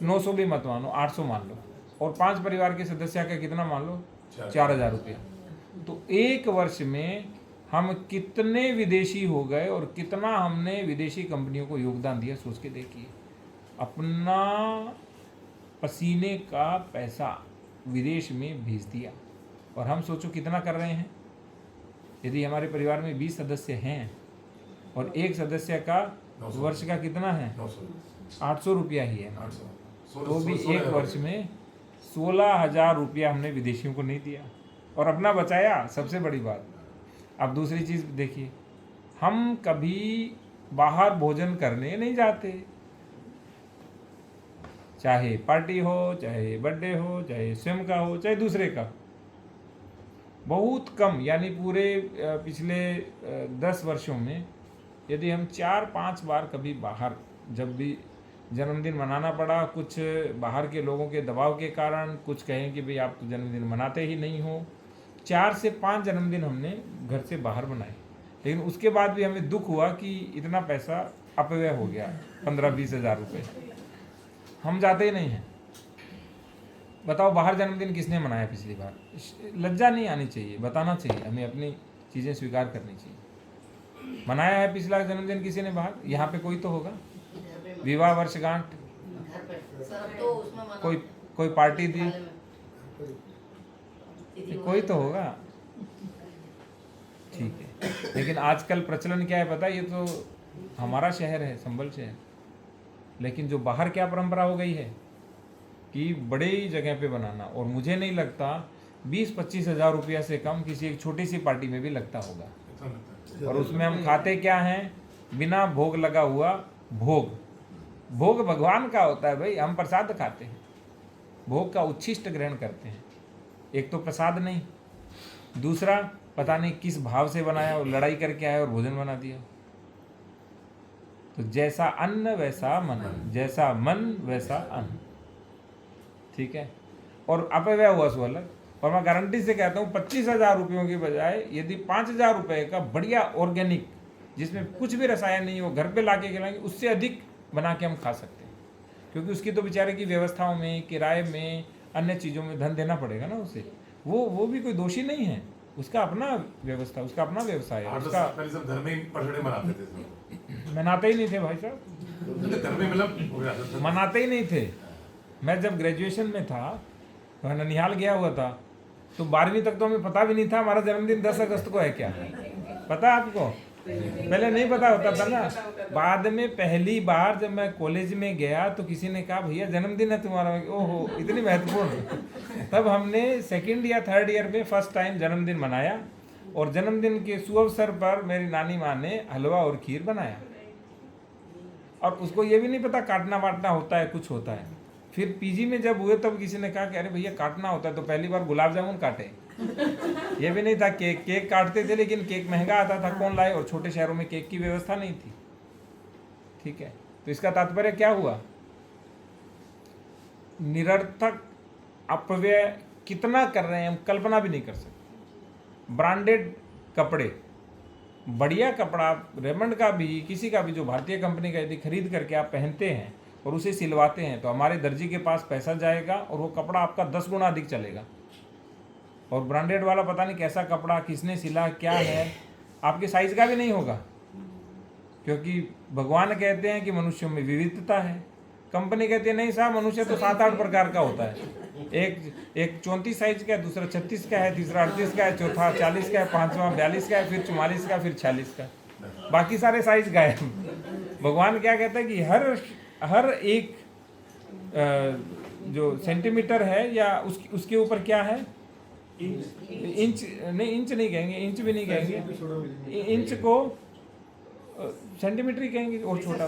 900 भी मत मानो, 800 मान लो। और 5 परिवार के सदस्य का कितना मान लो? 4000 रुपया। तो एक वर्ष में हम कितने विदेशी हो गए और कितना हमने विदेशी कंपनियों को योगदान दिया, सोच के देखिए। अपना पसीने का पैसा विदेश में भेज दिया। और हम सोचो कितना कर रहे हैं। यदि हमारे परिवार में 20 सदस्य हैं और एक सदस्य का वर्ष का कितना है? 800 रुपया ही है, तो भी एक वर्ष में 16,000 रुपया हमने विदेशियों को नहीं दिया और अपना बचाया, सबसे बड़ी बात। अब दूसरी चीज़ देखिए, हम कभी बाहर भोजन करने नहीं जाते, चाहे पार्टी हो, चाहे बर्थडे हो, चाहे स्वयं का हो, चाहे दूसरे का। बहुत कम, यानी पूरे पिछले 10 वर्षों में यदि हम 4-5 बार कभी बाहर, जब भी जन्मदिन मनाना पड़ा, कुछ बाहर के लोगों के दबाव के कारण, कुछ कहें कि भाई आप तो जन्मदिन मनाते ही नहीं हो, 4 से 5 जन्मदिन हमने घर से बाहर मनाए। लेकिन उसके बाद भी हमें दुख हुआ कि इतना पैसा अपव्यय हो गया, 15-20 हज़ार रुपये। हम जाते ही नहीं हैं। बताओ बाहर जन्मदिन किसने मनाया पिछली बार? लज्जा नहीं आनी चाहिए, बताना चाहिए, हमें अपनी चीज़ें स्वीकार करनी चाहिए। मनाया है पिछला जन्मदिन किसी ने बाहर? यहाँ पे कोई तो होगा। विवाह वर्षगांठ, कोई पार्टी दी, कोई तो होगा, ठीक है। लेकिन आजकल प्रचलन क्या है पता है? ये तो हमारा शहर है, संभल शहर, लेकिन जो बाहर क्या परंपरा हो गई है कि बड़ी जगह पे बनाना। और मुझे नहीं लगता 20-25 हज़ार रुपया से कम किसी एक छोटी सी पार्टी में भी लगता होगा। और उसमें हम खाते क्या हैं? बिना भोग लगा हुआ भोग। भोग भगवान का होता है भाई, हम प्रसाद खाते हैं, भोग का उच्छिष्ट ग्रहण करते हैं। एक तो प्रसाद नहीं, दूसरा पता नहीं किस भाव से बनाया और लड़ाई करके आया और भोजन बना दिया। तो जैसा अन्न वैसा मन, जैसा मन वैसा अन्न, ठीक है। और अपव्यय हुआ सो अलग। और मैं गारंटी से कहता हूँ 25,000 रुपयों के बजाय यदि 5,000 रुपये का बढ़िया ऑर्गेनिक, जिसमें कुछ भी रसायन नहीं हो, घर पे ला के खिलाएंगे, उससे अधिक बना के हम खा सकते हैं। क्योंकि उसकी तो बेचारे की व्यवस्थाओं में, किराए में, अन्य चीज़ों में धन देना पड़ेगा ना उसे। वो भी कोई दोषी नहीं है, उसका अपना व्यवस्था, उसका अपना व्यवसाय है। उसका घर में पटड़े मनाते थे, मनाते ही नहीं थे भाई साहब, घर में मतलब मनाते ही नहीं थे। मैं जब ग्रेजुएशन में था, मैं ननिहाल गया हुआ था, तो 12वीं तक तो हमें पता भी नहीं था हमारा जन्मदिन 10 अगस्त को है क्या, पता है आपको? पहले नहीं पता होता था ना। बाद में पहली बार जब मैं कॉलेज में गया तो किसी ने कहा भैया जन्मदिन है तुम्हारा। ओहो, इतनी महत्वपूर्ण। तब हमने सेकंड या थर्ड ईयर में फर्स्ट टाइम जन्मदिन मनाया, और जन्मदिन के सुअवसर पर मेरी नानी माँ ने हलवा और खीर बनाया, और उसको ये भी नहीं पता काटना वाटना होता है, कुछ होता है। फिर पीजी में जब हुए तब किसी ने कहा कि अरे भैया काटना होता है, तो पहली बार गुलाब जामुन काटे। ये भी नहीं था केक काटते थे, लेकिन केक महंगा आता था, कौन लाए, और छोटे शहरों में केक की व्यवस्था नहीं थी। ठीक है, तो इसका तात्पर्य क्या हुआ, निरर्थक अपव्यय कितना कर रहे हैं हम कल्पना भी नहीं कर सकते। ब्रांडेड कपड़े, बढ़िया कपड़ा रेमंड का भी, किसी का भी, जो भारतीय कंपनी का यदि खरीद करके आप पहनते हैं और उसे सिलवाते हैं, तो हमारे दर्जी के पास पैसा जाएगा और वो कपड़ा आपका 10 गुना अधिक चलेगा। और ब्रांडेड वाला पता नहीं कैसा कपड़ा, किसने सिला, क्या है, आपके साइज का भी नहीं होगा। क्योंकि भगवान कहते हैं कि मनुष्यों में विविधता है, कंपनी कहती है नहीं साहब, मनुष्य तो 7-8 प्रकार का होता है। एक 34 साइज का है, दूसरा 36 का है, तीसरा 38 का है, चौथा 40 का है, पांचवा 42 का है, फिर 44 का, फिर 46 का, बाकी सारे साइज गायब। भगवान क्या कहता है कि हर एक जो सेंटीमीटर है या उसके ऊपर क्या है, इंच नहीं कहेंगे, इंच भी नहीं कहेंगे, इंच को सेंटीमीटर ही कहेंगे, और छोटा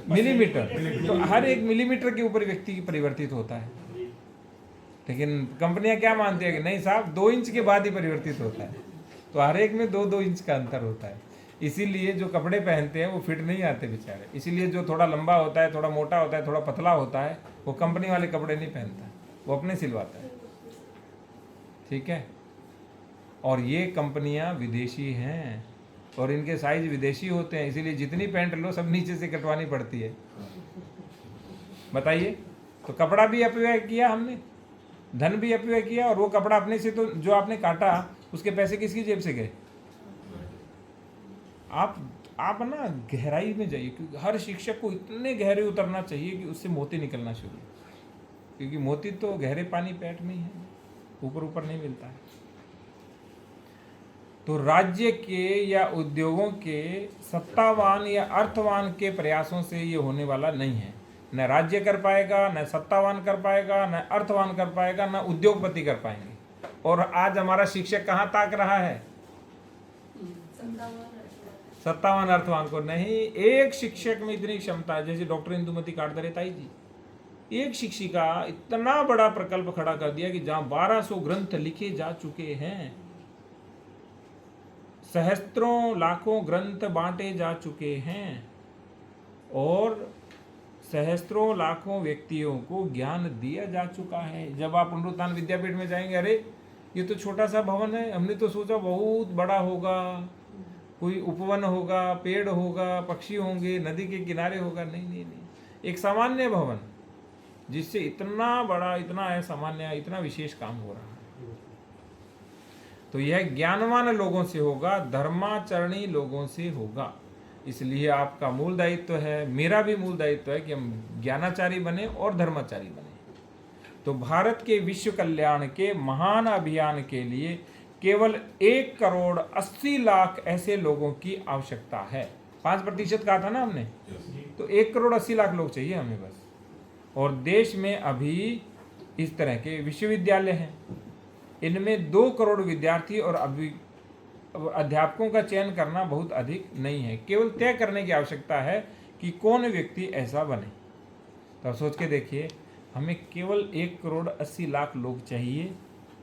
मिलीमीटर। तो हर एक मिलीमीटर के ऊपर व्यक्ति की परिवर्तित होता है। लेकिन कंपनियां क्या मानती है कि नहीं साहब 2 इंच के बाद ही परिवर्तित होता है। तो हर एक में 2-2 इंच का अंतर होता है। इसीलिए जो कपड़े पहनते हैं वो फिट नहीं आते बेचारे। इसीलिए जो थोड़ा लंबा होता है, थोड़ा मोटा होता है, थोड़ा पतला होता है, वो कंपनी वाले कपड़े नहीं पहनता, वो अपने सिलवाता है। ठीक है, और ये कंपनियां विदेशी हैं और इनके साइज विदेशी होते हैं, इसीलिए जितनी पैंट लो सब नीचे से कटवानी पड़ती है। बताइए, तो कपड़ा भी अपव्यय किया हमने, धन भी अपव्यय किया, और वो कपड़ा अपने से, तो जो आपने काटा उसके पैसे किसकी जेब से गए। आप ना गहराई में जाइए, क्योंकि हर शिक्षक को इतने गहरे उतरना चाहिए कि उससे मोती निकलना शुरू, क्योंकि मोती तो गहरे पानी पेट में ही है, ऊपर ऊपर नहीं मिलता है। तो राज्य के या उद्योगों के सत्तावान या अर्थवान के प्रयासों से ये होने वाला नहीं है। न राज्य कर पाएगा, न सत्तावान कर पाएगा, न अर्थवान कर पाएगा, न उद्योगपति कर पाएंगे। और आज हमारा शिक्षक कहाँ ताक रहा है, सत्तावान अर्थवान को नहीं। एक शिक्षक में इतनी क्षमता है, जैसे डॉक्टर इंदुमती काटदरे ताई जी, एक शिक्षिका इतना बड़ा प्रकल्प खड़ा कर दिया कि जहां 1200 ग्रंथ लिखे जा चुके हैं, सहस्त्रों लाखों ग्रंथ बांटे जा चुके हैं, और सहस्त्रों लाखों व्यक्तियों को ज्ञान दिया जा चुका है। जब आप अमृतान विद्यापीठ में जाएंगे, अरे ये तो छोटा सा भवन है, हमने तो सोचा बहुत बड़ा होगा, कोई उपवन होगा, पेड़ होगा, पक्षी होंगे, नदी के किनारे होगा। नहीं, एक सामान्य भवन जिससे इतना बड़ा, इतना असामान्य, इतना विशेष काम हो रहा है। तो यह ज्ञानवान लोगों से होगा, धर्माचरणी लोगों से होगा। इसलिए आपका मूल दायित्व है, मेरा भी मूल दायित्व है कि हम ज्ञानाचारी बने और धर्माचारी बने। तो भारत के विश्व कल्याण के महान अभियान के लिए केवल 1,80,00,000 ऐसे लोगों की आवश्यकता है। 5% कहा था ना हमने, तो 1,80,00,000 लोग चाहिए हमें बस। और देश में अभी इस तरह के विश्वविद्यालय हैं, इनमें 2 करोड़ विद्यार्थी और अध्यापकों का चयन करना बहुत अधिक नहीं है। केवल तय करने की आवश्यकता है कि कौन व्यक्ति ऐसा बने। तो सोच के देखिए, हमें केवल 1,80,00,000 लोग चाहिए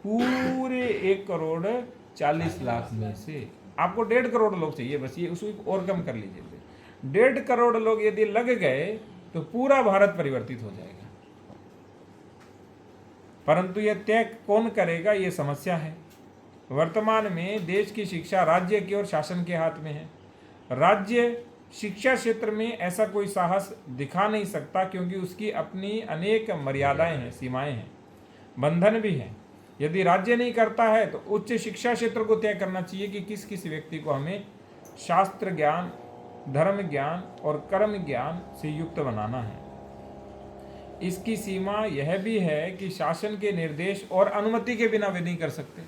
पूरे 1,40,00,000 में से। आपको 1.5 करोड़ लोग चाहिए बस, ये उसको और कम कर लीजिए। 1.5 करोड़ लोग यदि लग गए तो पूरा भारत परिवर्तित हो जाएगा। परंतु यह तय कौन करेगा, ये समस्या है। वर्तमान में देश की शिक्षा राज्य की और शासन के हाथ में है। राज्य शिक्षा क्षेत्र में ऐसा कोई साहस दिखा नहीं सकता, क्योंकि उसकी अपनी अनेक मर्यादाएं हैं, सीमाएं हैं, बंधन भी हैं। यदि राज्य नहीं करता है तो उच्च शिक्षा क्षेत्र को तय करना चाहिए कि किस किस व्यक्ति को हमें शास्त्र ज्ञान, धर्म ज्ञान और कर्म ज्ञान से युक्त बनाना है। इसकी सीमा यह भी है कि शासन के निर्देश और अनुमति के बिना वे नहीं कर सकते।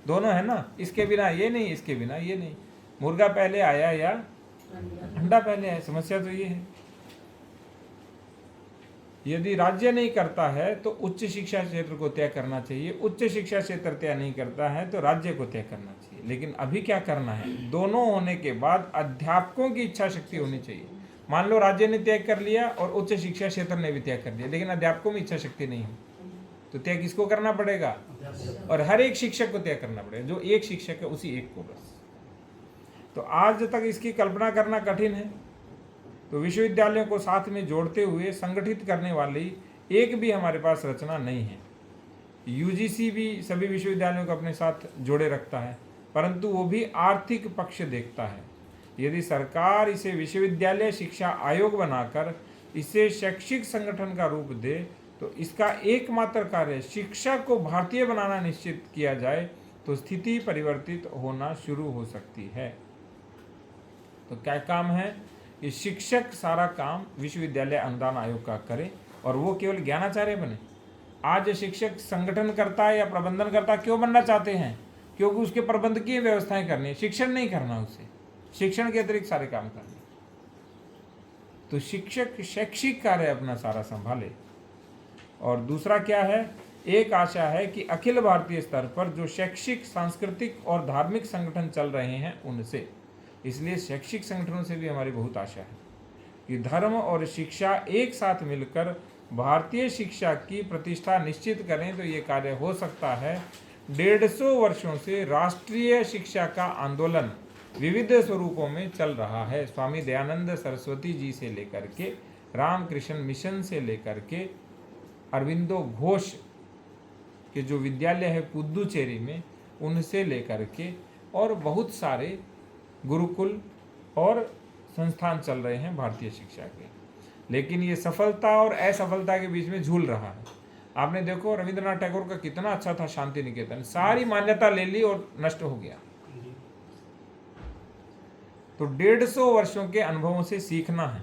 दोनों है ना, इसके बिना ये नहीं, इसके बिना ये नहीं। मुर्गा पहले आया या अंडा पहले आया? समस्या तो ये है। यदि राज्य नहीं करता है तो उच्च शिक्षा क्षेत्र को तय करना चाहिए, उच्च शिक्षा क्षेत्र तय नहीं करता है तो राज्य को तय करना चाहिए। लेकिन अभी क्या करना है, दोनों होने के बाद अध्यापकों की इच्छा शक्ति होनी चाहिए। मान लो राज्य ने तय कर लिया और उच्च शिक्षा क्षेत्र ने भी तय कर लिया, लेकिन अध्यापकों में इच्छा शक्ति नहीं हो, तो तय किसको करना पड़ेगा? और हर एक शिक्षक को तय करना पड़ेगा, जो एक शिक्षक है उसी एक को बस। तो आज तक इसकी कल्पना करना कठिन है। तो विश्वविद्यालयों को साथ में जोड़ते हुए संगठित करने वाली एक भी हमारे पास रचना नहीं है। यूजीसी भी सभी विश्वविद्यालयों को अपने साथ जोड़े रखता है, परंतु वो भी आर्थिक पक्ष देखता है। यदि सरकार इसे विश्वविद्यालय शिक्षा आयोग बनाकर इसे शैक्षिक संगठन का रूप दे तो इसका एकमात्र कार्य शिक्षा को भारतीय बनाना निश्चित किया जाए तो स्थिति परिवर्तित होना शुरू हो सकती है। तो क्या काम है? ये शिक्षक सारा काम विश्वविद्यालय अनुदान आयोग का करे और वो केवल ज्ञानाचार्य बने। आज शिक्षक संगठन करता है या प्रबंधन करता है, क्यों बनना चाहते हैं? क्योंकि उसके प्रबंधकीय व्यवस्थाएं करनी है, शिक्षण नहीं करना, उसे शिक्षण के अतिरिक्त सारे काम करने। तो शिक्षक शैक्षिक कार्य अपना सारा संभाले। और दूसरा क्या है, एक आशा है कि अखिल भारतीय स्तर पर जो शैक्षिक, सांस्कृतिक और धार्मिक संगठन चल रहे हैं उनसे, इसलिए शैक्षिक संगठनों से भी हमारी बहुत आशा है कि धर्म और शिक्षा एक साथ मिलकर भारतीय शिक्षा की प्रतिष्ठा निश्चित करें तो ये कार्य हो सकता है। 150 वर्षों से राष्ट्रीय शिक्षा का आंदोलन विविध स्वरूपों में चल रहा है। स्वामी दयानंद सरस्वती जी से लेकर के रामकृष्ण मिशन से लेकर के अरविंदो घोष के जो विद्यालय है पुदुचेरी में, उनसे लेकर के और बहुत सारे गुरुकुल और संस्थान चल रहे हैं भारतीय शिक्षा के। लेकिन ये सफलता और असफलता के बीच में झूल रहा है। आपने देखो रविंद्रनाथ टैगोर का कितना अच्छा था शांति निकेतन, सारी मान्यता ले ली और नष्ट हो गया। तो 150 वर्षों के अनुभवों से सीखना है,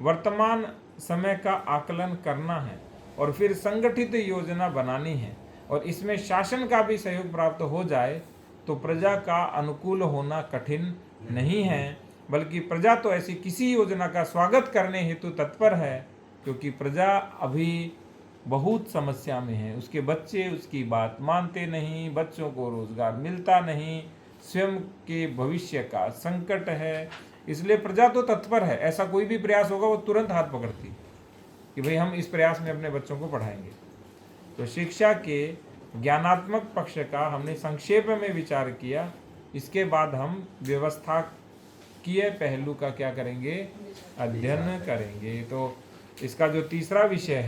वर्तमान समय का आकलन करना है और फिर संगठित योजना बनानी है। और इसमें शासन का भी सहयोग प्राप्त हो जाए तो प्रजा का अनुकूल होना कठिन नहीं है, बल्कि प्रजा तो ऐसी किसी योजना का स्वागत करने हेतु तत्पर है, क्योंकि प्रजा अभी बहुत समस्या में है। उसके बच्चे उसकी बात मानते नहीं, बच्चों को रोजगार मिलता नहीं, स्वयं के भविष्य का संकट है। इसलिए प्रजा तो तत्पर है, ऐसा कोई भी प्रयास होगा वो तुरंत हाथ पकड़ती कि भाई हम इस प्रयास में अपने बच्चों को पढ़ाएंगे। तो शिक्षा के ज्ञानात्मक पक्ष का हमने संक्षेप में विचार किया। इसके बाद हम व्यवस्थाकीय पहलू का क्या करेंगे? अध्ययन करेंगे। तो इसका जो तीसरा विषय है